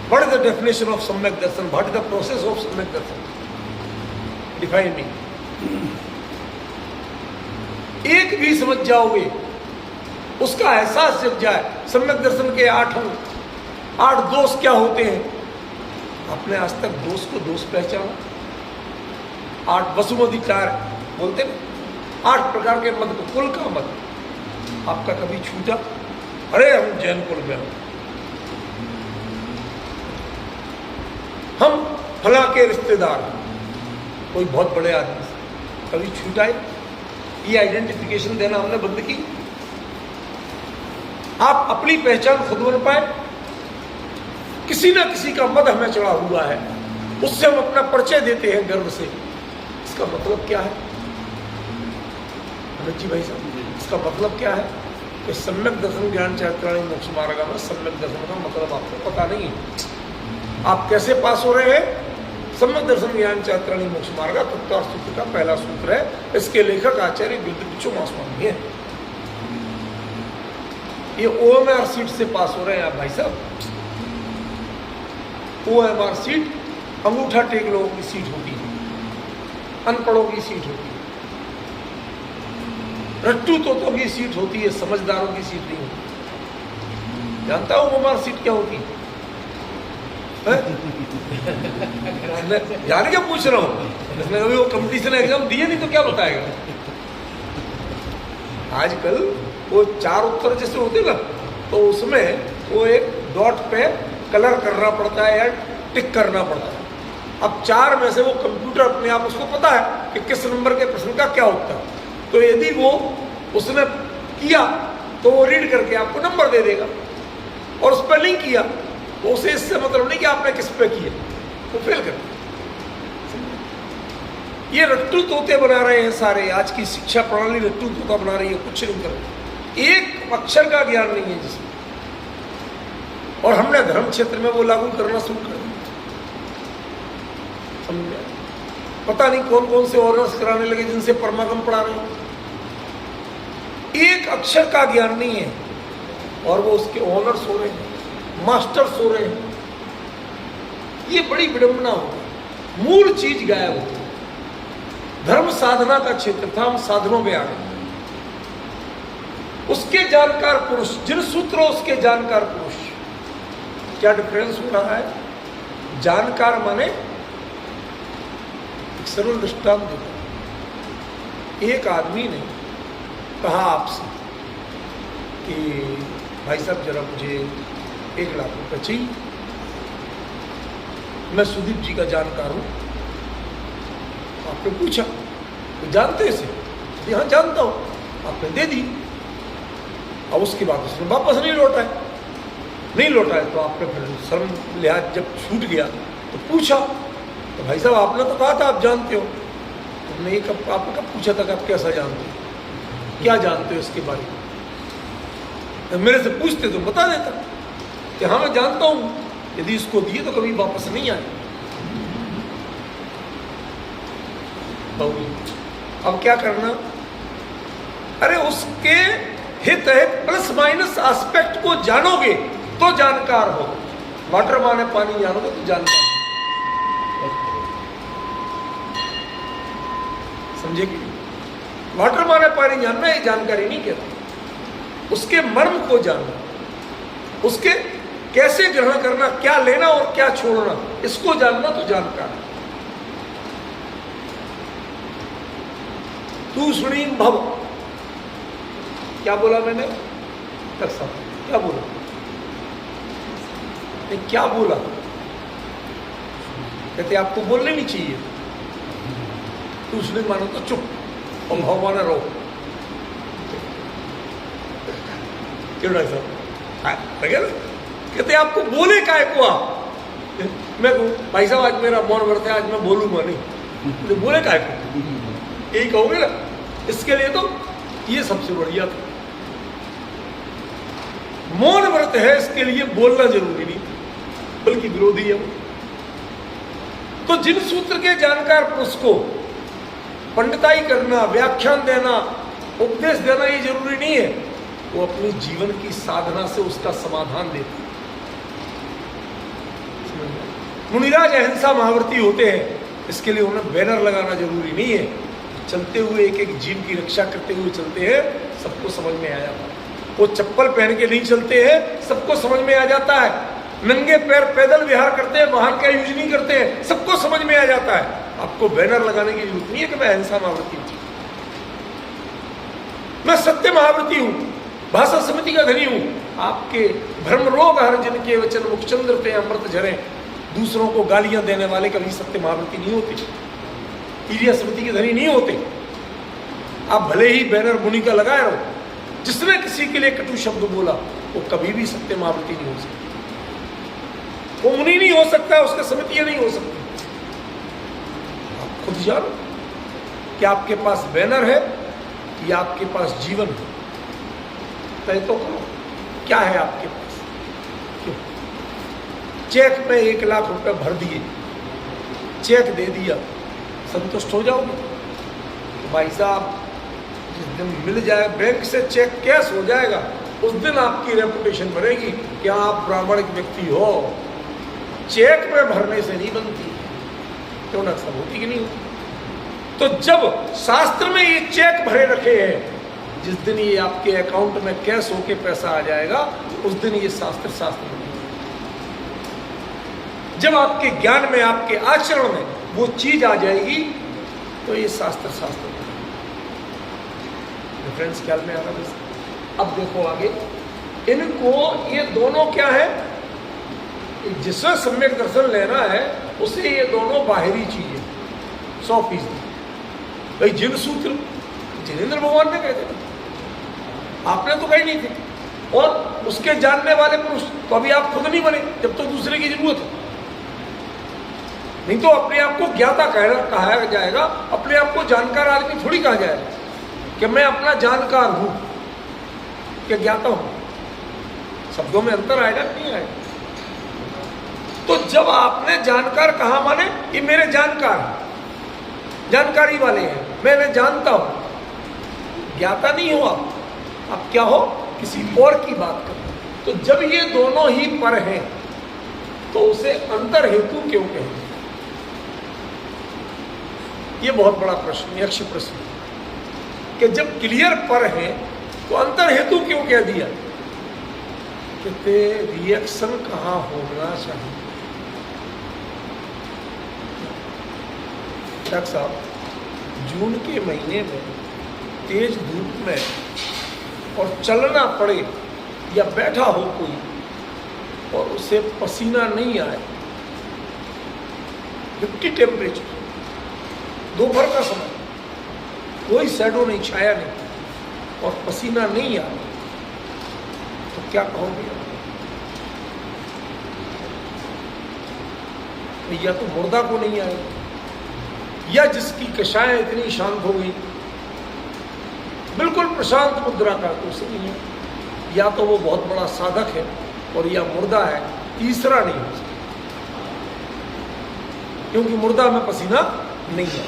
What is the definition of samyak darshan, what is the process of samyak darshan, define मी। एक भी समझ जाओगे, उसका एहसास जग जाए, सम्यक दर्शन के 8 दोष क्या होते हैं, आपने आज तक दोष को दोष पहचाना? 8 वसुमधिकार बोलते ना, 8 प्रकार के मत को, कुल का मत आपका कभी छूटा? अरे हम जैन कुल में, हम फला के रिश्तेदार, कोई बहुत बड़े आदमी से कभी छूटा है? ये आइडेंटिफिकेशन देना हमने बंद की। आप अपनी पहचान खुद बन पाए, किसी ना किसी का मद हमें चढ़ा हुआ है, उससे हम अपना परिचय देते हैं गर्व से। इसका मतलब क्या है अमित जी भाई साहब, इसका मतलब क्या है कि सम्यक दर्शन ज्ञान चारित्राणी मोक्ष मार्ग में सम्यक दर्शन का मतलब आपको पता नहीं है। आप कैसे पास हो रहे हैं? सम्यक दर्शन ज्ञान चारित्राणी मोक्ष मार्ग तत्वार्थ सूत्र का पहला सूत्र है, इसके लेखक आचार्य विद्युत स्वामी है। ये OMR सीट से पास हो रहे हैं आप भाई साहब। OMR सीट अंगूठा टेक लोगों की सीट होती है, अनपढ़ों की सीट होती है, रट्टू तोतों की सीट होती है, समझदारों की सीट नहीं होती। जानता हूं OMR सीट क्या होती है? जान क्या पूछ रहा हूं, इसने कभी वो कंपटीशन एग्जाम दिए नहीं तो क्या बताएगा। आजकल वो 4 उत्तर जैसे होते ना, तो उसमें वो एक डॉट पे कलर करना पड़ता है या टिक करना पड़ता है। अब 4 में से वो कंप्यूटर अपने आप उसको पता है कि किस नंबर के प्रश्न का क्या उत्तर, तो यदि वो उसने किया तो वो रीड करके आपको नंबर दे देगा, और उस पर नहीं किया तो उसे इससे मतलब नहीं कि आपने किस पे किया, वो फेल कर। ये रट्टू तोते बना रहे हैं सारे, आज की शिक्षा प्रणाली रट्टू तोता बना रही है, कुछ नहीं कर रही, एक अक्षर का ज्ञान नहीं है जिसमें। और हमने धर्म क्षेत्र में वो लागू करना शुरू कर दिया। समझे? पता नहीं कौन कौन से ऑनर्स कराने लगे जिनसे परमागम पढ़ा रहे हैं। एक अक्षर का ज्ञान नहीं है और वो उसके ऑनर्स हो रहे हैं, मास्टर्स हो रहे हैं। ये बड़ी विडंबना हो, मूल चीज गायब हो। धर्म साधना का क्षेत्र था, हम साधनों में आ गए। उसके जानकार पुरुष, जिन सूत्रों उसके जानकार पुरुष, क्या डिफरेंस हो रहा है? जानकार माने एक सरल दृष्टांत देता। एक आदमी ने कहा आपसे कि भाई साहब जरा मुझे 1 लाख रुपए चाहिए, मैं सुदीप जी का जानकार हूं। आपने पूछा तो जानते इसे? हाँ जानता हूं। आपने दे दी। अब उसके बाद उसने वापस नहीं लौटाए तो आपने फिर शर्म लिहाज जब छूट गया तो पूछा, तो भाई साहब आपने तो कहा था आप जानते हो। तुमने आपने कब पूछा था कि आप कैसा जानते हो, क्या जानते हो इसके बारे में? तो मेरे से पूछते तो बता देता कि हाँ मैं जानता हूं, यदि इसको दिए तो कभी वापस नहीं आए। अब क्या करना? अरे उसके हित प्लस माइनस एस्पेक्ट को जानोगे तो जानकार हो। वाटर माने पानी जानोगे तो जानकार। समझे कि वाटर माने पानी जानना ये जानकारी नहीं कहता। उसके मर्म को जानना, उसके कैसे ग्रहण करना, क्या लेना और क्या छोड़ना, इसको जानना तो जानकार। तूष्णीम भव, क्या बोला मैंने? क्या बोला? क्या बोला? कहते आपको बोलने नहीं चाहिए। तूष्णीम मानो तो चुप और भव माना रहो। क्यों भाई साहब? कहते आपको बोले काय को आप? मैं भाई साहब आज मेरा मौन व्रत है, आज मैं बोलूंगा नहीं। तो बोले काय को? यही कहोगे ना। इसके लिए तो ये सबसे बढ़िया था। मौन व्रत है, इसके लिए बोलना जरूरी नहीं। बल्कि विरोधी है वो। तो जिन सूत्र के जानकार पुरुष को पंडिताई करना, व्याख्यान देना, उपदेश देना ये जरूरी नहीं है, वो अपनी जीवन की साधना से उसका समाधान देते हैं। मुनिराज अहिंसा महाव्रती होते हैं, इसके लिए उन्हें बैनर लगाना जरूरी नहीं है, चलते हुए एक एक जीव की रक्षा करते हुए चलते हैं, सबको समझ में आ जाता है। वो चप्पल पहन के नहीं चलते हैं, सबको समझ में आ जाता है। नंगे पैर पैदल विहार करते हैं, वाहन का यूज नहीं करते हैं, सबको समझ में आ जाता है। आपको बैनर लगाने की जरूरत नहीं है कि मैं अहिंसा महाव्रती हूं, मैं सत्य महाव्रती हूं, भाषा समिति का धनी हूं। आपके भ्रम रोग हर जिनके वचन मुखचंद्र पे अमृत झरे, दूसरों को गालियां देने वाले कभी सत्य महाव्रती नहीं होते, ईरिया समिति के धनी नहीं होते। आप भले ही बैनर मुनि का लगाए रहो, जिसने किसी के लिए कटु शब्द बोला वो कभी भी सत्य महाव्रती नहीं हो सकता, वो मुनि नहीं हो सकता, उसके समितियां नहीं हो सकती। आप खुद जानो कि आपके पास बैनर है या आपके पास जीवन है, तय तो करो क्या है आपके पास। क्यों चेक पे 1 लाख रुपए भर दिए, चेक दे दिया, संतुष्ट हो जाओगे? तो भाई साहब जिस दिन मिल जाए बैंक से चेक कैश हो जाएगा, उस दिन आपकी रेपुटेशन बनेगी कि आप प्रामाणिक व्यक्ति हो। चेक में भरने से नहीं बनती, क्यों ना सब होती कि नहीं होती? तो जब शास्त्र में ये चेक भरे रखे हैं, जिस दिन ये आपके अकाउंट में कैश होके पैसा आ जाएगा, उस दिन ये शास्त्र बनेगा। जब आपके ज्ञान में, आपके आचरण में वो चीज आ जाएगी, तो ये शास्त्र बनेगा। डिफरेंस ख्याल में आ रहा है? अब देखो आगे, इनको ये दोनों क्या है, जिससे सम्यक दर्शन लेना है उसे ये दोनों बाहरी चीजें 100%। भाई जिन सूत्र जिनेंद्र भगवान ने कहे थे, आपने तो कही नहीं थे, और उसके जानने वाले पुरुष तो अभी आप खुद नहीं बने, जब तो दूसरे की जरूरत है। नहीं तो अपने आप को ज्ञाता कहा जाएगा, अपने आप को जानकार आदमी थोड़ी कहा जाएगा कि मैं अपना जानकार हूं, क्या ज्ञाता हूं। शब्दों में अंतर आएगा नहीं आएगा? तो जब आपने जानकार कहा, माने ये मेरे जानकार, जानकारी वाले हैं, मैं जानता हूं, ज्ञाता नहीं हो आप क्या हो? किसी और की बात करो। तो जब ये दोनों ही पर हैं, तो उसे अंतर हेतु क्यों कहें? ये बहुत बड़ा प्रश्न, यक्ष प्रश्न, कि जब क्लियर पर है तो अंतर हेतु क्यों कह दिया? कहते रिएक्शन कहाँ होना चाहिए। डॉक्टर साहब, जून के महीने में तेज धूप में और चलना पड़े या बैठा हो कोई और उसे पसीना नहीं आए, 50 टेम्परेचर, दोपहर का समय, कोई शैडो नहीं, छाया नहीं, और पसीना नहीं आए, तो क्या कहोगे? या तो मुर्दा को नहीं आए, या जिसकी कषाय इतनी शांत हो गई, बिल्कुल प्रशांत मुद्रा का, तो उसे नहीं है। या तो वो बहुत बड़ा साधक है और या मुर्दा है, तीसरा नहीं हो सकता, क्योंकि मुर्दा में पसीना नहीं है।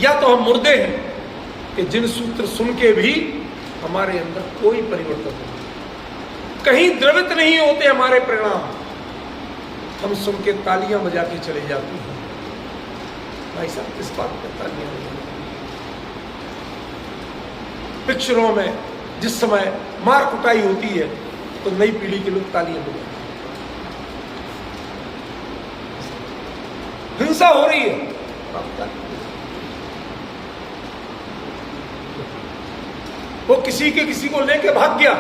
या तो हम मुर्दे हैं कि जिन सूत्र सुन के भी हमारे अंदर कोई परिवर्तन नहीं, कहीं द्रवित नहीं होते हमारे परिणाम, हम सुन के तालियां बजा के चले जाते हैं। भाई साहब किस बात पर तालियां बजा? पिक्चरों में जिस समय मार कुटाई होती है तो नई पीढ़ी के लोग तालियां बजाते हैं, हिंसा हो रही है, वो किसी को लेके भाग गया,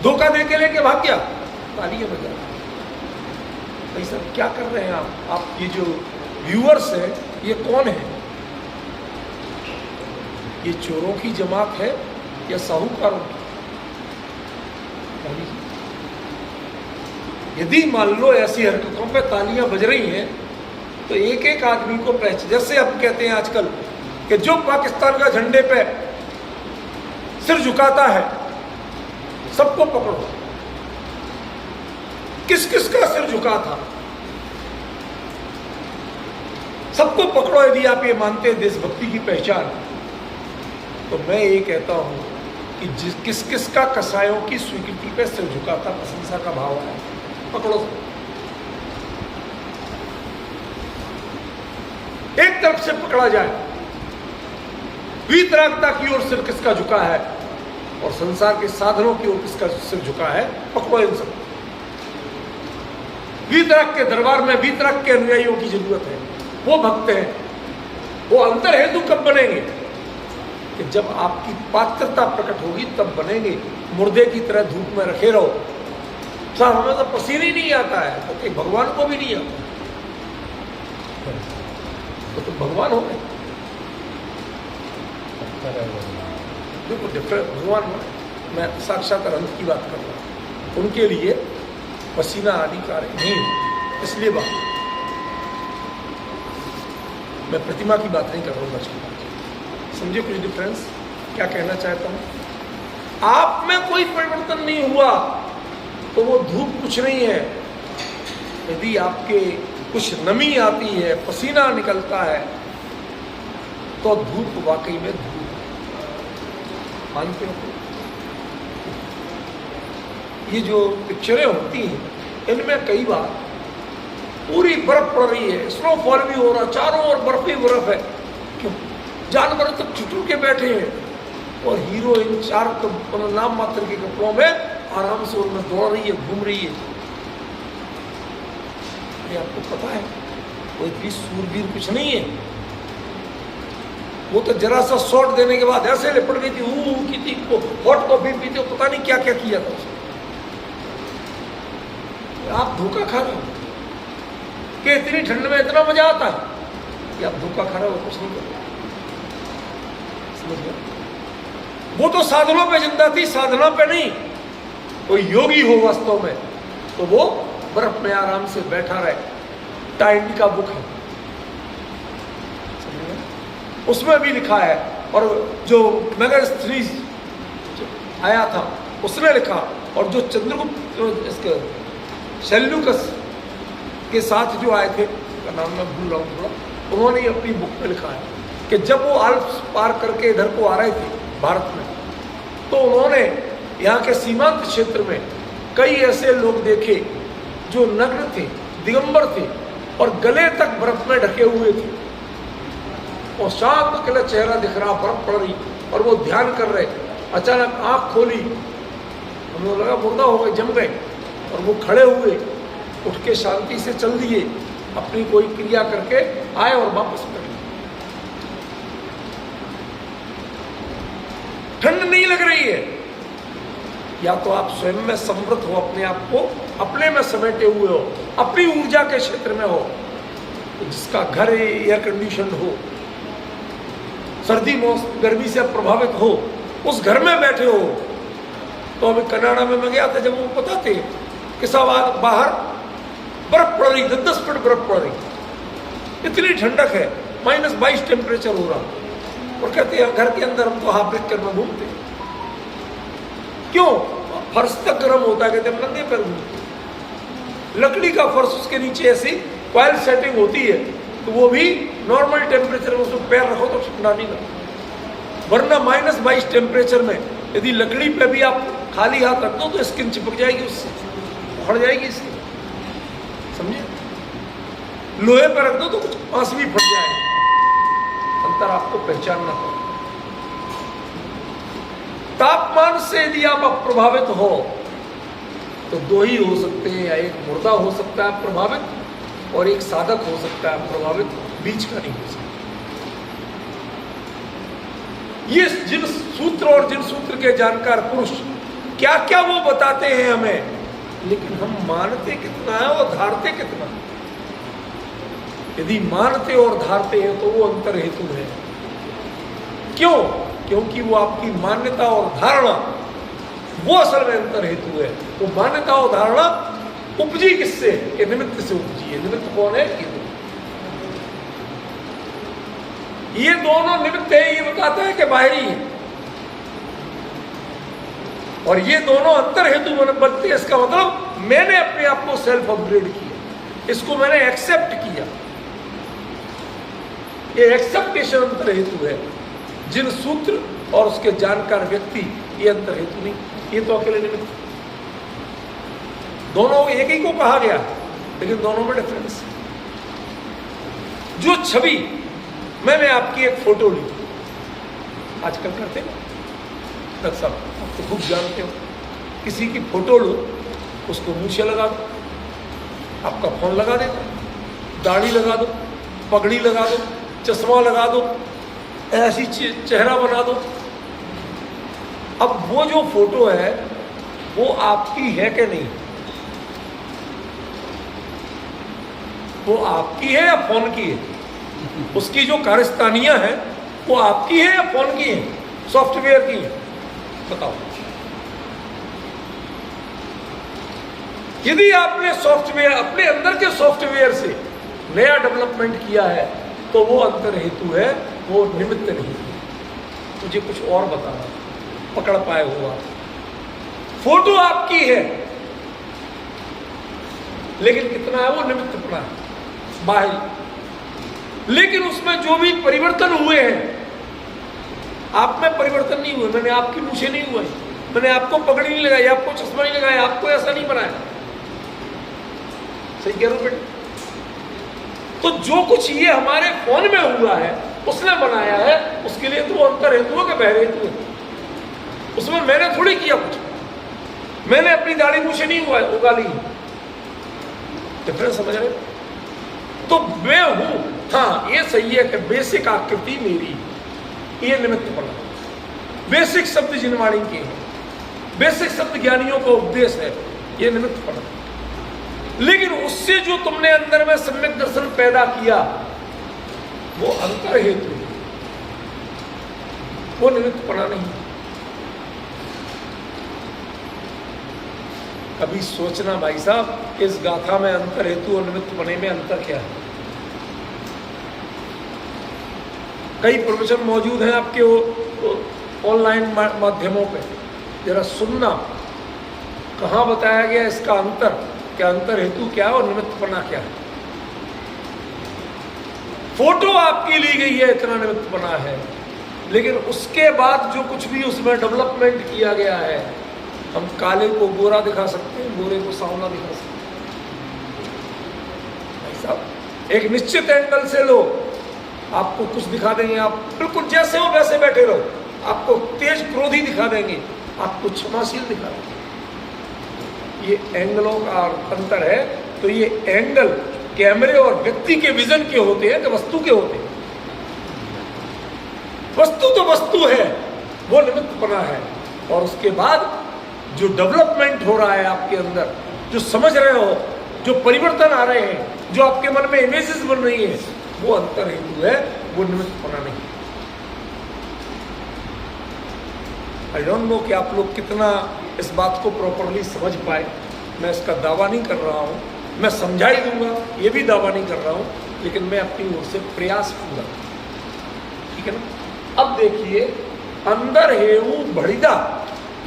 धोखा देके लेके भाग गया, तालियां बजा। भाई साहब क्या कर रहे हैं आप ये जो व्यूअर्स हैं, ये कौन है? ये चोरों की जमात है या साहूकारों की? यदि मान लो ऐसी हरकतों पे तालियां बज रही हैं, तो एक एक आदमी को पहचान, जैसे अब कहते हैं आजकल कि जो पाकिस्तान का झंडे पे सिर झुकाता है सबको पकड़ो, किस किस का सिर झुका था? सबको पकड़ो यदि आप ये मानते हैं देशभक्ति की पहचान। तो मैं ये कहता हूं कि किस किस का कसायों की स्वीकृति पे सिर झुका था, प्रशंसा का भाव है, पकड़ो। एक तरफ से पकड़ा जाए, वीतरागता की ओर सिर किसका झुका है और संसार के साधनों की ओर किसका सिर झुका है, पकड़ो इन सब। वीतराग के दरबार में वीतराग के अनुयायियों की जरूरत है, वो भक्त हैं। वो अंतर हेतु कब बनेंगे? कि जब आपकी पात्रता प्रकट होगी तब बनेंगे। मुर्दे की तरह धूप में रखे रहो, साहब हमें तो पसीना ही नहीं आता है, तो भगवान को भी नहीं आता, तो भगवान हो गए। देखो डिफरेंट भगवान, मैं साक्षात अनंत की बात कर रहा हूँ, उनके लिए पसीना हानिकारक नहीं। इसलिए बात, मैं प्रतिमा की बात नहीं कर रहा हूँ, बच की बात। समझे कुछ डिफरेंस? क्या कहना चाहता हूँ, आप में कोई परिवर्तन नहीं हुआ तो वो धूप कुछ नहीं है। यदि आपके कुछ नमी आती है, पसीना निकलता है, तो धूप वाकई में धूप। मानते हो? ये जो पिक्चरें होती हैं इनमें कई बार पूरी बर्फ पड़ रही है, स्नोफॉल भी हो रहा, चारों ओर बर्फ ही बर्फ है, क्यों? जानवर तक छुटू के बैठे हैं और हीरोइन चार नाम मात्र के कपड़ों में आराम से उनमें दौड़ रही है, घूम रही है। ये आपको पता है वो इतनी सूरवीर कुछ नहीं है। वो तो जरा सा शॉट देने के बाद ऐसे लिपट गई थी, की थी, हॉट कॉफी पीते, पता नहीं क्या क्या किया था उसने। आप धोखा खा रहे हो कि इतनी ठंड में इतना मजा आता है, कि आप धोखा खा रहे हो, कुछ नहीं कर रहे। समझ गए? वो तो साधनों पे जिंदा थी, साधना पे नहीं। कोई योगी हो वास्तव में तो वो बर्फ में आराम से बैठा रहे। टाइम का बुक है, उसमें भी लिखा है, और जो मेगास्थनीज आया था उसने लिखा, और जो चंद्रगुप्त इसके सेल्यूकस के साथ जो आए थे, का नाम मैं भूल रहा हूँ थोड़ा, उन्होंने अपनी बुक में लिखा है कि जब वो आल्प्स पार करके इधर को आ रहे थे भारत में, तो उन्होंने यहाँ के सीमांत क्षेत्र में कई ऐसे लोग देखे जो नग्न थे, दिगंबर थे और गले तक बर्फ में ढके हुए थे, और शांत अकेला चेहरा दिख रहा, बर्फ पड़ रही, और वो ध्यान कर रहे। अचानक आंख खोली, उन्हें लगा मुर्दा हो गए, जम गए, और वो खड़े हुए, उठ के शांति से चल दिए, अपनी कोई क्रिया करके आए और वापस कर। ठंड नहीं लग रही है, या तो आप स्वयं में समृद्ध हो, अपने आप को अपने में समेटे हुए हो, अपनी ऊर्जा के क्षेत्र में हो, तो जिसका घर एयर कंडीशन हो, सर्दी गर्मी से प्रभावित हो, उस घर में बैठे हो। तो अभी कनाडा में मैं गया था, जब वो बताते कि सब बाहर बर्फ पड़ रही, 10 फुट बर्फ पड़ रही, इतनी ठंडक है, -22 टेम्परेचर हो रहा, और कहते हैं घर के अंदर हम तो हाफ ब्रेक करना घूमते। क्यों? फर्श तक गर्म होता है, कहते हैं नंगे पैर घूमते। लकड़ी का फर्श, उसके नीचे ऐसी कॉइल सेटिंग होती है, तो वो भी नॉर्मल टेम्परेचर में उसमें पैर रखो तो ठंडा नहीं लगता। वरना -22 टेम्परेचर में यदि लकड़ी पे भी आप खाली हाथ रख दो तो स्किन चिपक जाएगी, उससे उखड़ जाएगी इसकी। समझे? लोहे पर रख दो तो कुछ पास भी फट जाएगा। अंतर आपको पहचानना पड़ेगा। तापमान से यदि आप प्रभावित हो तो दो ही हो सकते हैं, या एक मुर्दा हो सकता है प्रभावित, और एक साधक हो सकता है प्रभावित, बीच का नहीं हो सकता। ये जिन सूत्र और जिन सूत्र के जानकार पुरुष क्या क्या वो बताते हैं हमें, लेकिन हम मानते कितना है और धारते कितना। यदि मानते और धारते हैं तो वो अंतर हेतु है। क्यों? क्योंकि वो आपकी मान्यता और धारणा, वो असल में अंतर हेतु है। वो मान्यता और धारणा उपजी किससे? ये निमित्त से उपजी है। निमित्त कौन है? ये दोनों निमित्त है, ये बताता है कि बाहरी है, और ये दोनों अंतर हेतु बनते हैं। इसका मतलब मैंने अपने आप को सेल्फ अपग्रेड किया, इसको मैंने एक्सेप्ट किया। ये एक्सेप्टेशन अंतर हेतु है। जिन सूत्र और उसके जानकार व्यक्ति ये अंतर हेतु नहीं, ये तो अकेले निमित्त। दोनों एक ही को कहा गया, लेकिन दोनों में डिफरेंस। जो छवि, मैंने आपकी एक फोटो ली, आजकल करते हैं डॉक्टर साहब, आप तो खूब जानते हो, किसी की फोटो लो, उसको मूछे लगा दो, आपका फोन लगा देता, दाढ़ी लगा दो, पगड़ी लगा दो, चश्मा लगा दो, ऐसी चेहरा बना दो। अब वो जो फोटो है वो आपकी है कि नहीं? वो आपकी है या फोन की है? उसकी जो कारस्तानियां हैं वो आपकी है या फोन की है, सॉफ्टवेयर की है? बताओ। यदि आपने सॉफ्टवेयर, अपने अंदर के सॉफ्टवेयर से नया डेवलपमेंट किया है तो वो अंतर हेतु है, वो निमित्त नहीं है। मुझे कुछ और बताना, पकड़ पाए हो आप? फोटो आपकी है, लेकिन कितना है वो निमित्त पड़ा है बाहर। लेकिन उसमें जो भी परिवर्तन हुए हैं, आप में परिवर्तन नहीं हुए। मैंने आपकी मूछें नहीं हुए, मैंने आपको पगड़ी नहीं लगाई, आपको चश्मा नहीं लगाया, आपको ऐसा नहीं बनाया। सही कह रहा हूं बेटा? तो जो कुछ ये हमारे फोन में हुआ है उसने बनाया है, उसके लिए तो अंतर हेतु है कि बहर हेतु है? उसमें मैंने थोड़ी किया कुछ, मैंने अपनी दाढ़ी मूछें नहीं उगा ली। डिफरेंस समझ रहे? तो मैं हूं, हाँ ये सही है कि बेसिक आकृति मेरी, ये निमित्त बना। बेसिक शब्द जिनवाणी के हैं, बेसिक शब्द ज्ञानियों का उपदेश है, ये निमित्त बना। लेकिन उससे जो तुमने अंदर में सम्यक दर्शन पैदा किया वो अंतर हेतु है, वो निमित्त पड़ा नहीं। कभी सोचना भाई साहब, इस गाथा में अंतर हेतु और निमित्त बने में अंतर क्या है? कई प्रवचन मौजूद हैं आपके ऑनलाइन माध्यमों पे, जरा सुनना, कहाँ बताया गया इसका अंतर, क्या अंतर हेतु क्या है और निमित्त बना क्या है। फोटो आपकी ली गई है, इतना निमित्त बना है, लेकिन उसके बाद जो कुछ भी उसमें डेवलपमेंट किया गया है, हम काले को गोरा दिखा सकते हैं, गोरे को सांवला दिखा सकते हैं। भाई साहब एक निश्चित एंगल से लो, आपको कुछ दिखा देंगे, आप बिल्कुल जैसे हो वैसे बैठे रहो, आपको तेज क्रोधी दिखा देंगे, आपको क्षमाशील दिखा देंगे। ये एंगलों का अंतर है। तो ये एंगल कैमरे और व्यक्ति के विजन के होते हैं कि वस्तु के होते हैं? वस्तु तो वस्तु है, वो निमित्त बना है। और उसके बाद जो डेवलपमेंट हो रहा है आपके अंदर, जो समझ रहे हो, जो परिवर्तन आ रहे हैं, जो आपके मन में इमेजेस बन रही है, वो अंतर हेतु है, वो निमित्त बना नहीं। आई डोंट नो कि आप लोग कितना इस बात को प्रॉपरली समझ पाए। मैं इसका दावा नहीं कर रहा हूँ, मैं समझा ही दूंगा, ये भी दावा नहीं कर रहा हूँ, लेकिन मैं अपनी ओर से प्रयास पूरा, ठीक है ना। अब देखिए, अंदर हेऊ भड़िदा,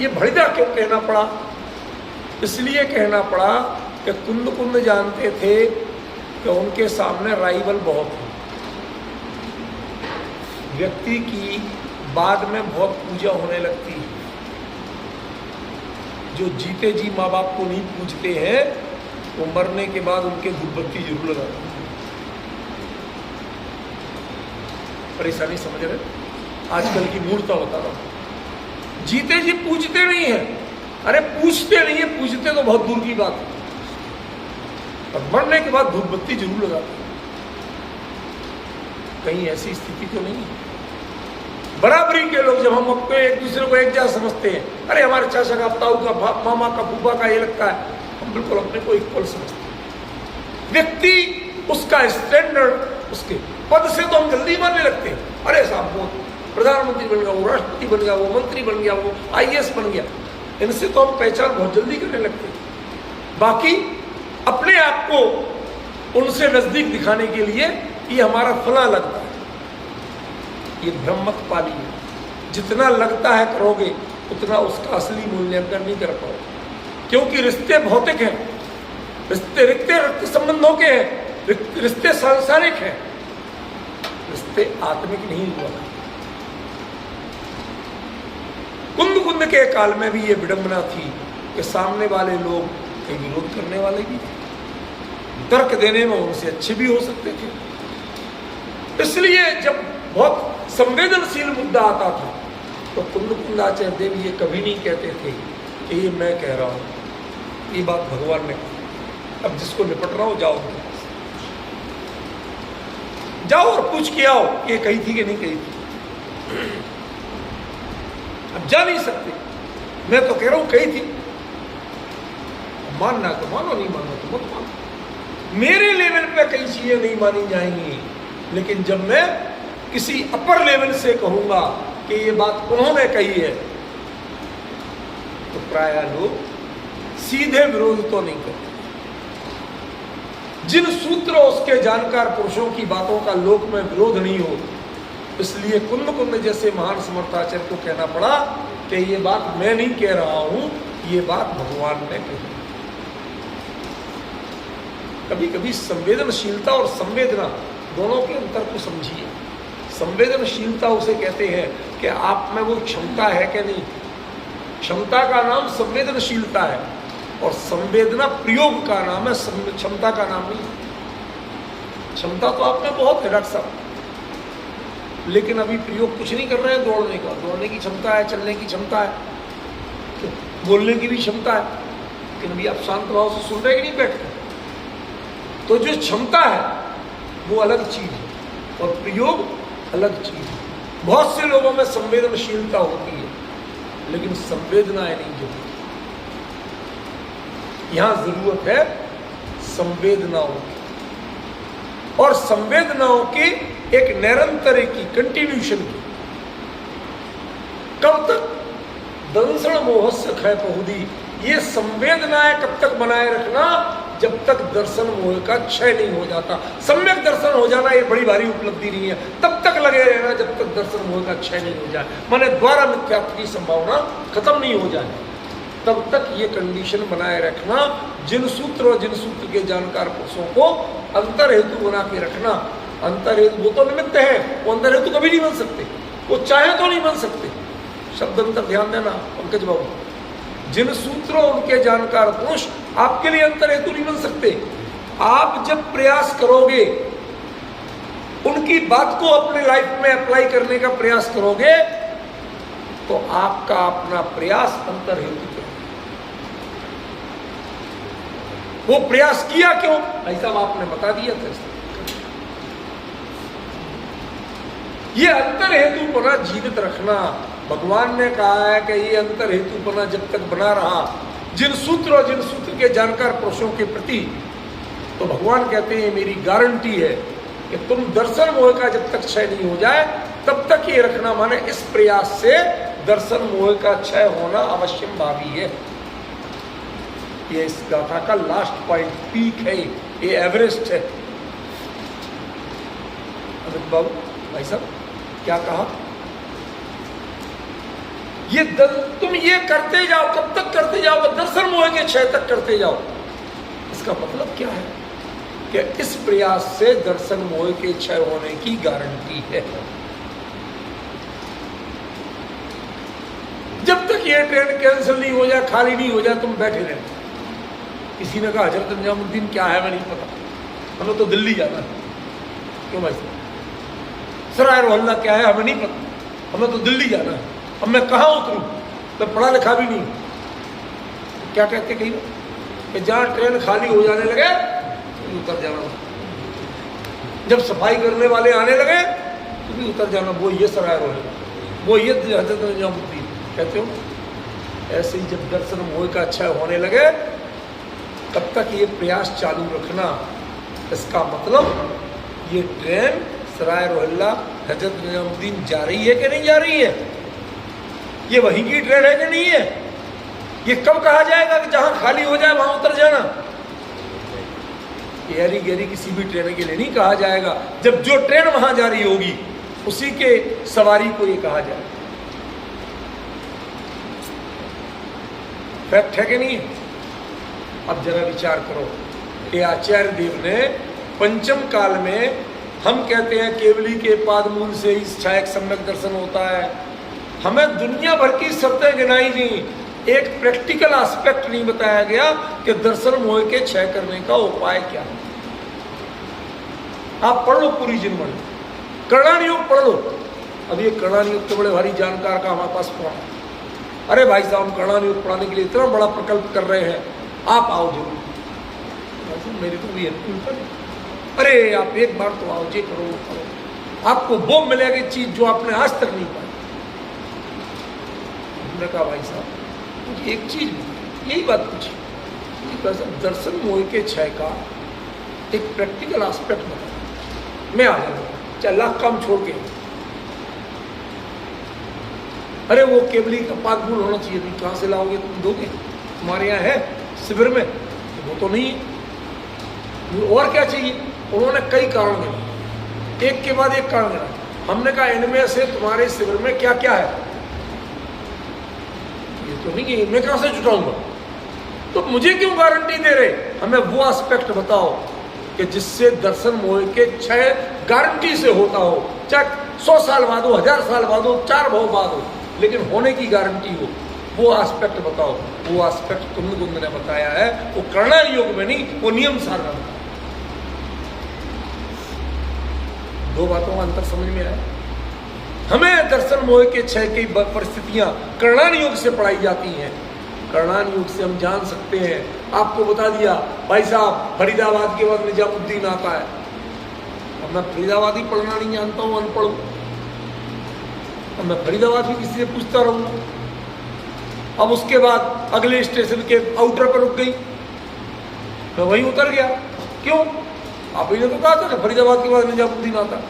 ये भड़िदा क्यों कहना पड़ा? इसलिए कहना पड़ा कि कुंद कुंद जानते थे कि उनके सामने राइवल बहुत है। व्यक्ति की बाद में बहुत पूजा होने लगती है। जो जीते जी माँ बाप को नहीं पूजते हैं, वो मरने के बाद उनके धूपबत्ती जरूर लगाते हैं। परेशानी समझ रहे? आजकल की मूर्ता बता रहा हूं। जीते जी पूजते नहीं है, अरे पूछते नहीं है, पूजते तो बहुत दूर की बात है, और मरने के बाद धूपबत्ती जरूर लगाते हैं। कहीं ऐसी स्थिति तो नहीं है? बराबरी के लोग जब हम अपने एक दूसरे को एक जैसा समझते हैं, अरे हमारे चाचा का, ताऊ का, मामा का, फूफा का ये लगता है, हम बिल्कुल अपने को इक्वल समझते हैं। व्यक्ति, उसका स्टैंडर्ड, उसके पद से तो हम जल्दी मानने लगते हैं, अरे साहब वो प्रधानमंत्री बन गया, वो राष्ट्रपति बन गया, वो मंत्री बन गया, वो IAS बन गया, इनसे तो हम पहचान बहुत जल्दी करने लगते हैं। बाकी अपने आप को उनसे नजदीक दिखाने के लिए ये हमारा फला लगता है। ये भ्रम मत पालिए। जितना लगता है करोगे, उतना उसका असली मूल्यांकन नहीं कर पाओगे। क्योंकि रिश्ते भौतिक हैं, रिश्ते संबंधों के हैं, रिश्ते सांसारिक हैं, रिश्ते आत्मिक नहीं हुआ। कुंद के काल में भी ये विडंबना थी कि सामने वाले लोग कई विरोध करने वाले भी थे, तर्क देने में उनसे अच्छे भी हो सकते थे। इसलिए जब बहुत संवेदनशील मुद्दा आता था तो कुंदाचार्य देव ये कभी नहीं कहते थे कि ये मैं कह रहा हूं, ये बात भगवान ने कही, अब जिसको निपट रहा हो जाओ और पूछ के आओ ये कही थी कि नहीं कही थी। अब जा नहीं सकते, मैं तो कह रहा हूं कही थी, मानना तो मानो, नहीं मानना तो मत मानो। मेरे लेवल पे कई चीजें नहीं मानी जाएंगी, लेकिन जब मैं किसी अपर लेवल से कहूंगा कि ये बात उन्होंने कही है, तो प्राय लोग सीधे विरोध तो नहीं करते। जिन सूत्र उसके जानकार पुरुषों की बातों का लोक में विरोध नहीं हो, इसलिए कुंद जैसे महान समर्थाचार्य को कहना पड़ा कि ये बात मैं नहीं कह रहा हूं, ये बात भगवान ने कही। कभी कभी संवेदनशीलता और संवेदना दोनों के अंतर को समझिए। संवेदनशीलता उसे कहते हैं कि आप में वो क्षमता है कि नहीं, क्षमता का नाम संवेदनशीलता है, और संवेदना प्रयोग का नाम है, क्षमता का नाम नहीं। क्षमता तो आप में बहुत है डॉक्टर साहब, लेकिन अभी प्रयोग कुछ नहीं कर रहे हैं दौड़ने का। दौड़ने की क्षमता है, चलने की क्षमता है, बोलने की भी क्षमता है, लेकिन अभी आप शांत भाव से सुन रहे कि नहीं बैठते। तो जो क्षमता है वो अलग चीज है और प्रयोग अलग चीज है। बहुत से लोगों में संवेदनशीलता होती है, लेकिन संवेदनाएं नहीं जुड़ती। यहां जरूरत है संवेदनाओं की, और संवेदनाओं की एक निरंतर की, कंटिन्यूशन की। कब तक? दंसण मोहस्य खय पहुदी, ये संवेदनाएं कब तक बनाए रखना? जब तक दर्शन मोह का क्षय नहीं हो जाता। सम्यक दर्शन हो जाना ये बड़ी भारी उपलब्धि नहीं है, तब तक लगे रहना जब तक दर्शन मोह का क्षय नहीं हो जाए, माने द्वारा मिथ्यात्व की संभावना खत्म नहीं हो जाए, तब तक ये कंडीशन बनाए रखना। जिन सूत्र और जिन सूत्र के जानकार पुरुषों को अंतर हेतु बना के रखना। अंतर हेतु वो तो निमित्त है, वो अंतर हेतु कभी नहीं बन सकते, वो चाहे तो नहीं बन सकते। शब्द अंतर ध्यान देना पंकज बाबू, जिन सूत्रों उनके जानकार पुरुष आपके लिए अंतर हेतु नहीं बन सकते। आप जब प्रयास करोगे, उनकी बात को अपने लाइफ में अप्लाई करने का प्रयास करोगे, तो आपका अपना प्रयास अंतर हेतु करेगा। वो प्रयास किया क्यों? ऐसा आपने बता दिया था। ये अंतर हेतुपना जीवित रखना, भगवान ने कहा है कि ये अंतर हेतुपना जब तक बना रहा जिन सूत्र और जिन सूत्र के जानकार पुरुषों के प्रति, तो भगवान कहते हैं मेरी गारंटी है कि तुम दर्शन मोह का जब तक क्षय नहीं हो जाए तब तक ये रखना, माने इस प्रयास से दर्शन मोह का क्षय होना अवश्यम भावी है। ये इस गाथा का लास्ट पॉइंट, पीक है, ये एवरेस्ट है। अमित बाबू भाई साहब क्या कहा? ये तुम ये करते जाओ, कब तक करते जाओ? दर्शन मोह के क्षय तक करते जाओ। इसका मतलब क्या है कि इस प्रयास से दर्शन मोह के क्षय होने की गारंटी है। जब तक ये ट्रेन कैंसिल नहीं हो जाए, खाली नहीं हो जाए, तुम बैठे रहे। किसी ने कहा हजरत निजामुद्दीन क्या है मैं नहीं पता, हमें तो दिल्ली जाना है। क्यों भाई? सराय रोहल्ला क्या है हमें नहीं पता, हमें तो दिल्ली जाना है। अब मैं कहाँ उतरूं? मैं पढ़ा लिखा भी नहीं। क्या कहते कहीं कि जहाँ ट्रेन खाली हो जाने लगे तो उतर जाना, जब सफाई करने वाले आने लगे तो भी उतर जाना। वो ये सराय रोहल्ला, वो ये हजरत निजामुद्दीन कहते हो। ऐसे ही जब दर्शन मोह का क्षय होने लगे तब तक ये प्रयास चालू रखना। इसका मतलब ये ट्रेन सराय रोहिल्ला हजरत निजामुद्दीन जा रही है कि नहीं जा रही है? ये वहीं की ट्रेन है कि नहीं है? ये कब कहा जाएगा कि जहां खाली हो जाए वहां उतर जाना? गहरी गहरी किसी भी ट्रेन के लिए नहीं कहा जाएगा। जब जो ट्रेन वहां जा रही होगी उसी के सवारी को ये कहा जाएगा। फैक्ट है कि नहीं? अब जरा विचार करो, ये आचार्य देव ने पंचम काल में, हम कहते हैं केवली के पादमूल से इस छायक सम्यक दर्शन होता है, हमें दुनिया भर की शर्तें गिनाई गई, एक प्रैक्टिकल एस्पेक्ट नहीं बताया गया कि दर्शन मोह के क्षय करने का उपाय क्या है। आप पढ़ लो पूरी जिनमणि, कर्णान योग पढ़ लो। अब ये कर्णान योग के बड़े भारी जानकार का हमारे पास फोन है, अरे भाई साहब हम कर्णान योग पढ़ाने के लिए इतना बड़ा प्रकल्प कर रहे हैं, आप आओ जरूर। मेरी तो भी अनुकूलता नहीं, अरे आप एक बार तो आओ, जे करो करो, आपको वो मिलेगी चीज जो आपने आज तक नहीं पाई। हमने कहा भाई साहब मुझे एक चीज, यही बात पूछी, दर्शन मोह के क्षय का एक प्रैक्टिकल एस्पेक्ट बता, मैं आ जाऊंगा, चाहे लाख काम छोड़ के। अरे वो केवली का पाकबूल होना चाहिए, तुम कहाँ से लाओगे, तुम दोगे, तुम्हारे यहाँ है शिविर में, वो तो नहीं है। और क्या चाहिए, उन्होंने कई कारण गिनाए, एक के बाद एक कारण गिनाए। हमने कहा इनमें से तुम्हारे शिविर में क्या क्या है, ये तो नहीं है, मैं कहाँ से जुटाऊंगा, तो मुझे क्यों गारंटी दे रहे, हमें वो एस्पेक्ट बताओ कि जिससे दर्शन मोह के क्षय गारंटी से होता हो, चाहे 100 साल बाद हो, 1000 साल बाद हो, 4 भाव बाद हो, लेकिन होने की गारंटी हो, वो एस्पेक्ट बताओ। वो एस्पेक्ट तुमने ने बताया है, वो कर्णान योग में नहीं, वो नियम सार में बताया। दो बातों का अंतर समझ में आया। हमें दर्शन मोह के क्षय की परिस्थितियां कर्णान योग से पढ़ाई जाती हैं, कर्णान योग से हम जान सकते हैं। आपको बता दिया भाई साहब फरीदाबाद के बाद निजामुद्दीन आता है, अब मैं फरीदाबाद ही पढ़ना नहीं जानता हूँ, अनपढ़ हूँ, अब मैं फरीदाबाद भी किसी से पूछता रहूँगा। अब उसके बाद अगले स्टेशन के आउटर पर रुक गई, मैं वहीं उतर गया, क्यों, आप ही ने तो कहा था ना फरीदाबाद के बाद निजामुद्दीन आता,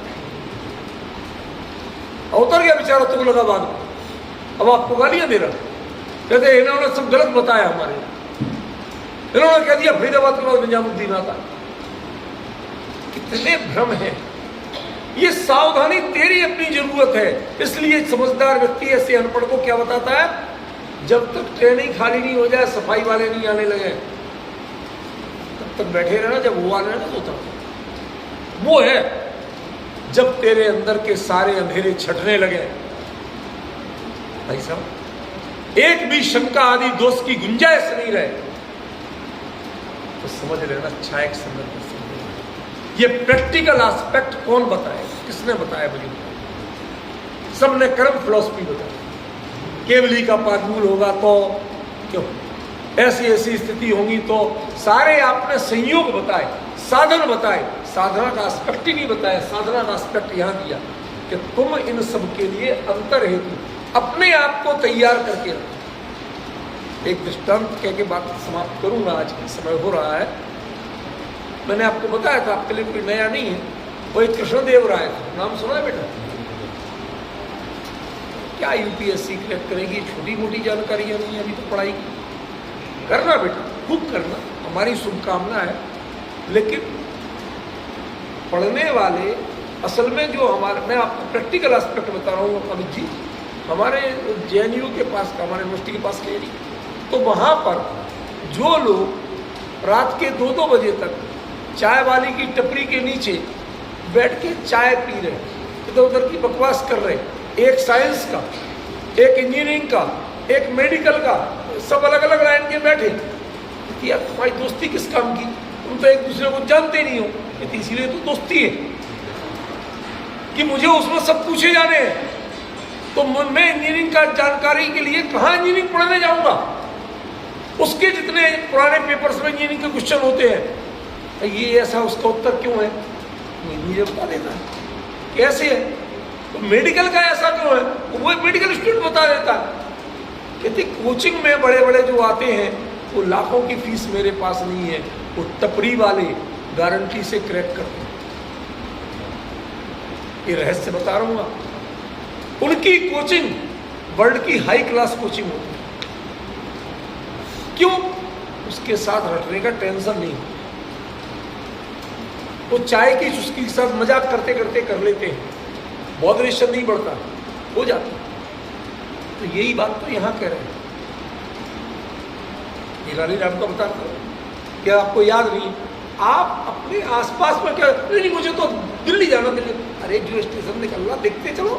उतर गया बेचारा तुगलकाबाद में। अब आपको गालियां दे रहा, कहते इन्होंने सब गलत बताया, हमारे इन्होंने कह दिया फरीदाबाद के बाद निजामुद्दीन आता। कितने भ्रम हैं, ये सावधानी तेरी अपनी जरूरत है। इसलिए समझदार व्यक्ति ऐसे अनपढ़ को क्या बताता है, जब तक ट्रेनिंग खाली नहीं हो जाए, सफाई वाले नहीं आने लगे, तब तक बैठे रहना, जब वो आने लगे तो उतर। वो है जब तेरे अंदर के सारे अंधेरे छटने लगे, भाई साहब एक भी शंका आदि दोष की गुंजाइश नहीं रहे, तो समझ लेना छायक संदर्भ। ये प्रैक्टिकल एस्पेक्ट कौन बताए, किसने बताया, मुझे बताया, सबने कर्म फिलॉसफी बताई। केवली का पागमूल होगा तो क्यों, ऐसी ऐसी स्थिति होगी तो, सारे आपने संयोग बताए, साधन बताए, साधना का एस्पेक्ट ही नहीं बताया। साधना का एस्पेक्ट यहाँ दिया कि तुम इन सब के लिए अंतर हेतु अपने आप को तैयार करके रखो। एक दृष्टांत कह के बात समाप्त करूंगा, आज का समय हो रहा है। मैंने आपको बताया था, आपके लिए कोई नया नहीं है, वो एक कृष्णदेव राय था, नाम सुना है बेटा? क्या यूपीएससी क्रैक करेगी, छोटी मोटी जानकारियां नहीं है, अभी तो पढ़ाई करना बेटा, खूब करना, हमारी शुभकामना है। लेकिन पढ़ने वाले असल में जो हमारे, मैं आपको प्रैक्टिकल एस्पेक्ट बता रहा हूँ अमित जी, हमारे जेएनयू के पास का, हमारे यूनिवर्सिटी के पास क्लियरी, तो वहाँ पर जो लोग रात के 2-2 बजे तक चाय वाली की टपरी के नीचे बैठ के चाय पी रहे, इधर उधर की बकवास कर रहे, एक साइंस का, एक इंजीनियरिंग का, एक मेडिकल का, सब अलग अलग लाइन के बैठे, कि यार तुम्हारी दोस्ती किस काम की, तुम तो एक दूसरे को जानते नहीं हो, इसीलिए तो दोस्ती है कि मुझे उसमें सब पूछे जाने हैं। तो मैं इंजीनियरिंग का जानकारी के लिए कहाँ इंजीनियरिंग पढ़ने जाऊंगा, उसके जितने पुराने पेपर्स में इंजीनियरिंग के क्वेश्चन होते हैं, ये ऐसा, उसका उत्तर क्यों है, मुझे बता देता है कैसे है। तो मेडिकल का ऐसा क्यों है, वो मेडिकल स्टूडेंट बता देता है। कहते कोचिंग में बड़े बड़े जो आते हैं, वो लाखों की फीस मेरे पास नहीं है, वो टपरी वाले गारंटी से क्रैक करते हैं। ये रहस्य बता रहा हूँ आप, उनकी कोचिंग वर्ल्ड की हाई क्लास कोचिंग होती है। क्यों, उसके साथ रटने का टेंशन नहीं, वो चाय की चुस्की के साथ मजाक करते करते कर लेते हैं, मॉडरेशन नहीं बढ़ता, हो जाता। तो यही बात तो यहाँ कह रहे हैं, ये गाली आपको बता रहा हूँ। क्या आपको याद नहीं? आप अपने आसपास में क्या, नहीं मुझे तो दिल्ली जाना, दिल्ली, अरे जो स्टेशन निकलना देखते चलो,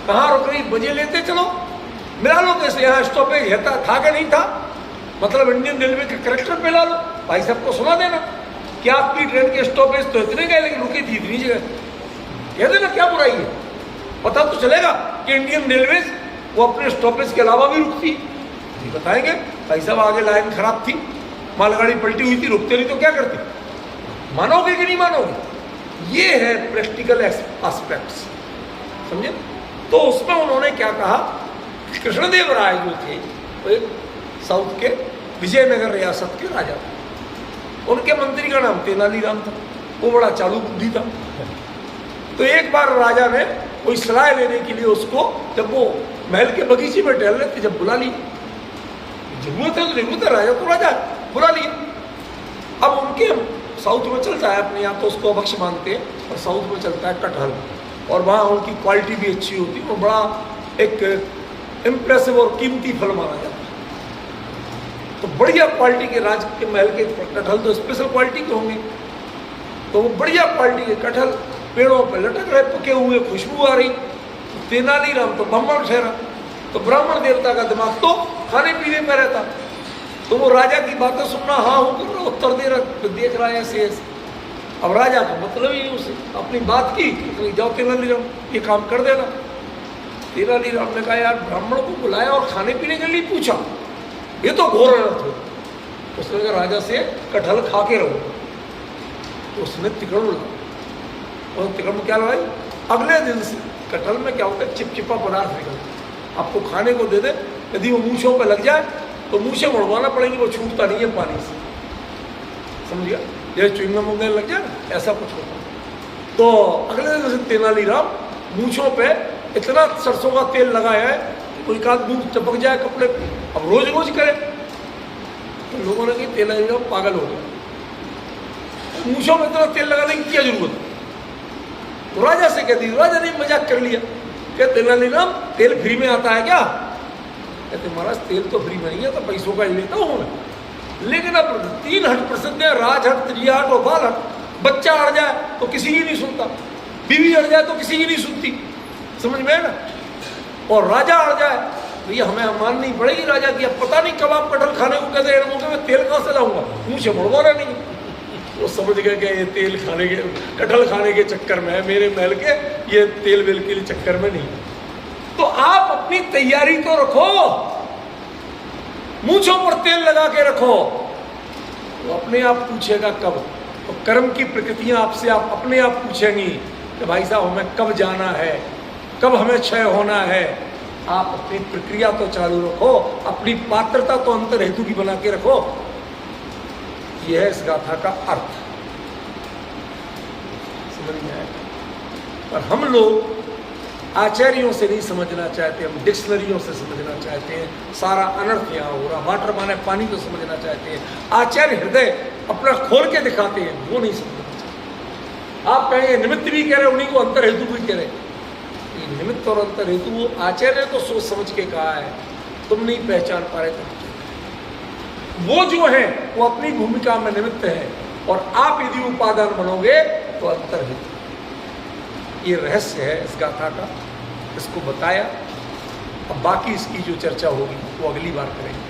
कहाँ रुक रही बजे लेते चलो, मिला लो कैसे, यहाँ स्टॉपेज था कि नहीं था, मतलब इंडियन रेलवे के करेक्टर पे ला लो, भाई साहब को सुना देना कि आपकी ट्रेन के स्टॉपेज तो इतने गए लेकिन रुकी थी इतनी जगह, कह देना, क्या बुराई है, पता तो चलेगा कि इंडियन रेलवे वो अपने स्टॉपेज के अलावा भी रुकती, बताएंगे भाई साहब आगे लाइन खराब थी, मालगाड़ी पलटी हुई थी, रुकते नहीं तो क्या करते, मानोगे कि नहीं मानोगे? ये है प्रैक्टिकल एस्पेक्ट्स, समझे? तो उसमें उन्होंने क्या कहा, कृष्णदेव राय जो थे वो एक साउथ के विजयनगर रियासत के राजा थे, उनके मंत्री का नाम तेनालीराम था, वो बड़ा चालू बुद्धि था। तो एक बार राजा ने कोई सलाह लेने के लिए उसको, जब वो महल के बगीचे में टहल रहे थे, जब बुला लिया, जरूरत है तो जरूरत है, राजा तो राजा बुला लिया। अब उनके साउथ में चलता है, अपने यहाँ तो उसको अभक्ष मानते हैं, और साउथ में चलता है कटहल, और वहाँ उनकी क्वालिटी भी अच्छी होती है, वो बड़ा एक इम्प्रेसिव और कीमती फल माना जाता है। तो बढ़िया क्वालिटी के राज के महल के कटहल तो स्पेशल क्वालिटी के होंगे, तो वो बढ़िया क्वालिटी के कटहल पेड़ों पर लटक रहे, पके हुए, खुशबू आ रही। तेनालीराम तो ब्राह्मण ठहरा, तो ब्राह्मण देवता का दिमाग तो खाने पीने में रहता, तो वो राजा की बातें सुनना, हाँ हूँ कर रहा, उत्तर दे रहा, देख रहा है ऐसे ऐसे। अब राजा का मतलब ही उसे अपनी बात की, तो जाओ तेनालीराम ये काम कर देना। तेनालीराम ने कहा यार ब्राह्मण को बुलाया और खाने पीने के लिए पूछा, ये तो घोर अनर्थ हो। उसने कहा राजा से कटहल खा के रहो, तो उसने तिकड़ लगा, और तिकड़ में क्या लगाई, अगले दिन से कटहल में क्या होता है, चिपचिपा पदार्थ निकलता, आपको खाने को दे दे, यदि वो मूछों पर लग जाए तो मूछें मुड़वाना पड़ेगी, वो छूटता नहीं है पानी से, समझ गया? जैसे च्युइंगम वगैरह लग जाए ना, ऐसा कुछ होता। तो अगले दिन से तेनालीराम मूछों पे इतना सरसों का तेल लगाया है कि कोई का दूध टपक जाए कपड़े पे, अब रोज रोज करे, तो लोगों ने कहा तेनालीराम पागल हो गया, मूछों में इतना तेल लगाने की क्या जरूरत है? तो राजा से कहती, राजा ने मजाक कर लिया, कहते तेनालीराम तेल फ्री में आता है क्या? कहते महाराज तेल तो फ्री में नहीं है, तो पैसों का ही लेता हूँ मैं, लेकिन अब 3 हट प्रसिद्ध है, राजहट, त्रियाहट और बालहट। बच्चा अड़ जाए तो किसी की नहीं सुनता, बीवी अड़ जाए तो किसी की नहीं सुनती, समझ में है ना? और राजा अड़ जाए भैया हमें माननी पड़ेगी राजा की। अब पता नहीं कब आप कटहल खाने को कहते हैं, मैं तेल कहाँ से लाऊंगा, मुँह से मुड़वाना नहीं। वो समझ गए कि ये तेल खाने के, कटहल खाने के चक्कर में है, मेरे महल के ये तेल वेल के लिए चक्कर में नहीं। तो आप अपनी तैयारी तो रखो, मूंछों पर तेल लगा के रखो, तो अपने आप पूछेगा कब। तो कर्म की प्रकृतियां आपसे आप अपने आप पूछेंगी कि भाई साहब हमें कब जाना है, कब हमें क्षय होना है। आप अपनी प्रक्रिया तो चालू रखो, अपनी पात्रता तो अंतर हेतु की बना के रखो। यह है इस गाथा का अर्थ, समझ में आया? पर हम लोग आचार्यों से नहीं समझना चाहते, हम डिक्शनरियों से समझना चाहते हैं। सारा अनर्थ यहाँ हो रहा, वाटर माने पानी को समझना चाहते हैं। आचार्य हृदय अपना खोल के दिखाते हैं, वो नहीं समझना चाहते। आप कहेंगे निमित्त भी कह रहे, उन्हीं को अंतर हेतु भी कह रहे। निमित्त और अंतर हेतु वो आचार्य तो सोच समझ के कहा है, तुम नहीं पहचान पा रहे। तुम वो जो है वो अपनी भूमिका में निमित्त है, और आप यदि उपादान बनोगे तो अंतर हेतु। ये रहस्य है इस गाथा का, इसको बताया। अब बाकी इसकी जो चर्चा होगी वो अगली बार करेंगे।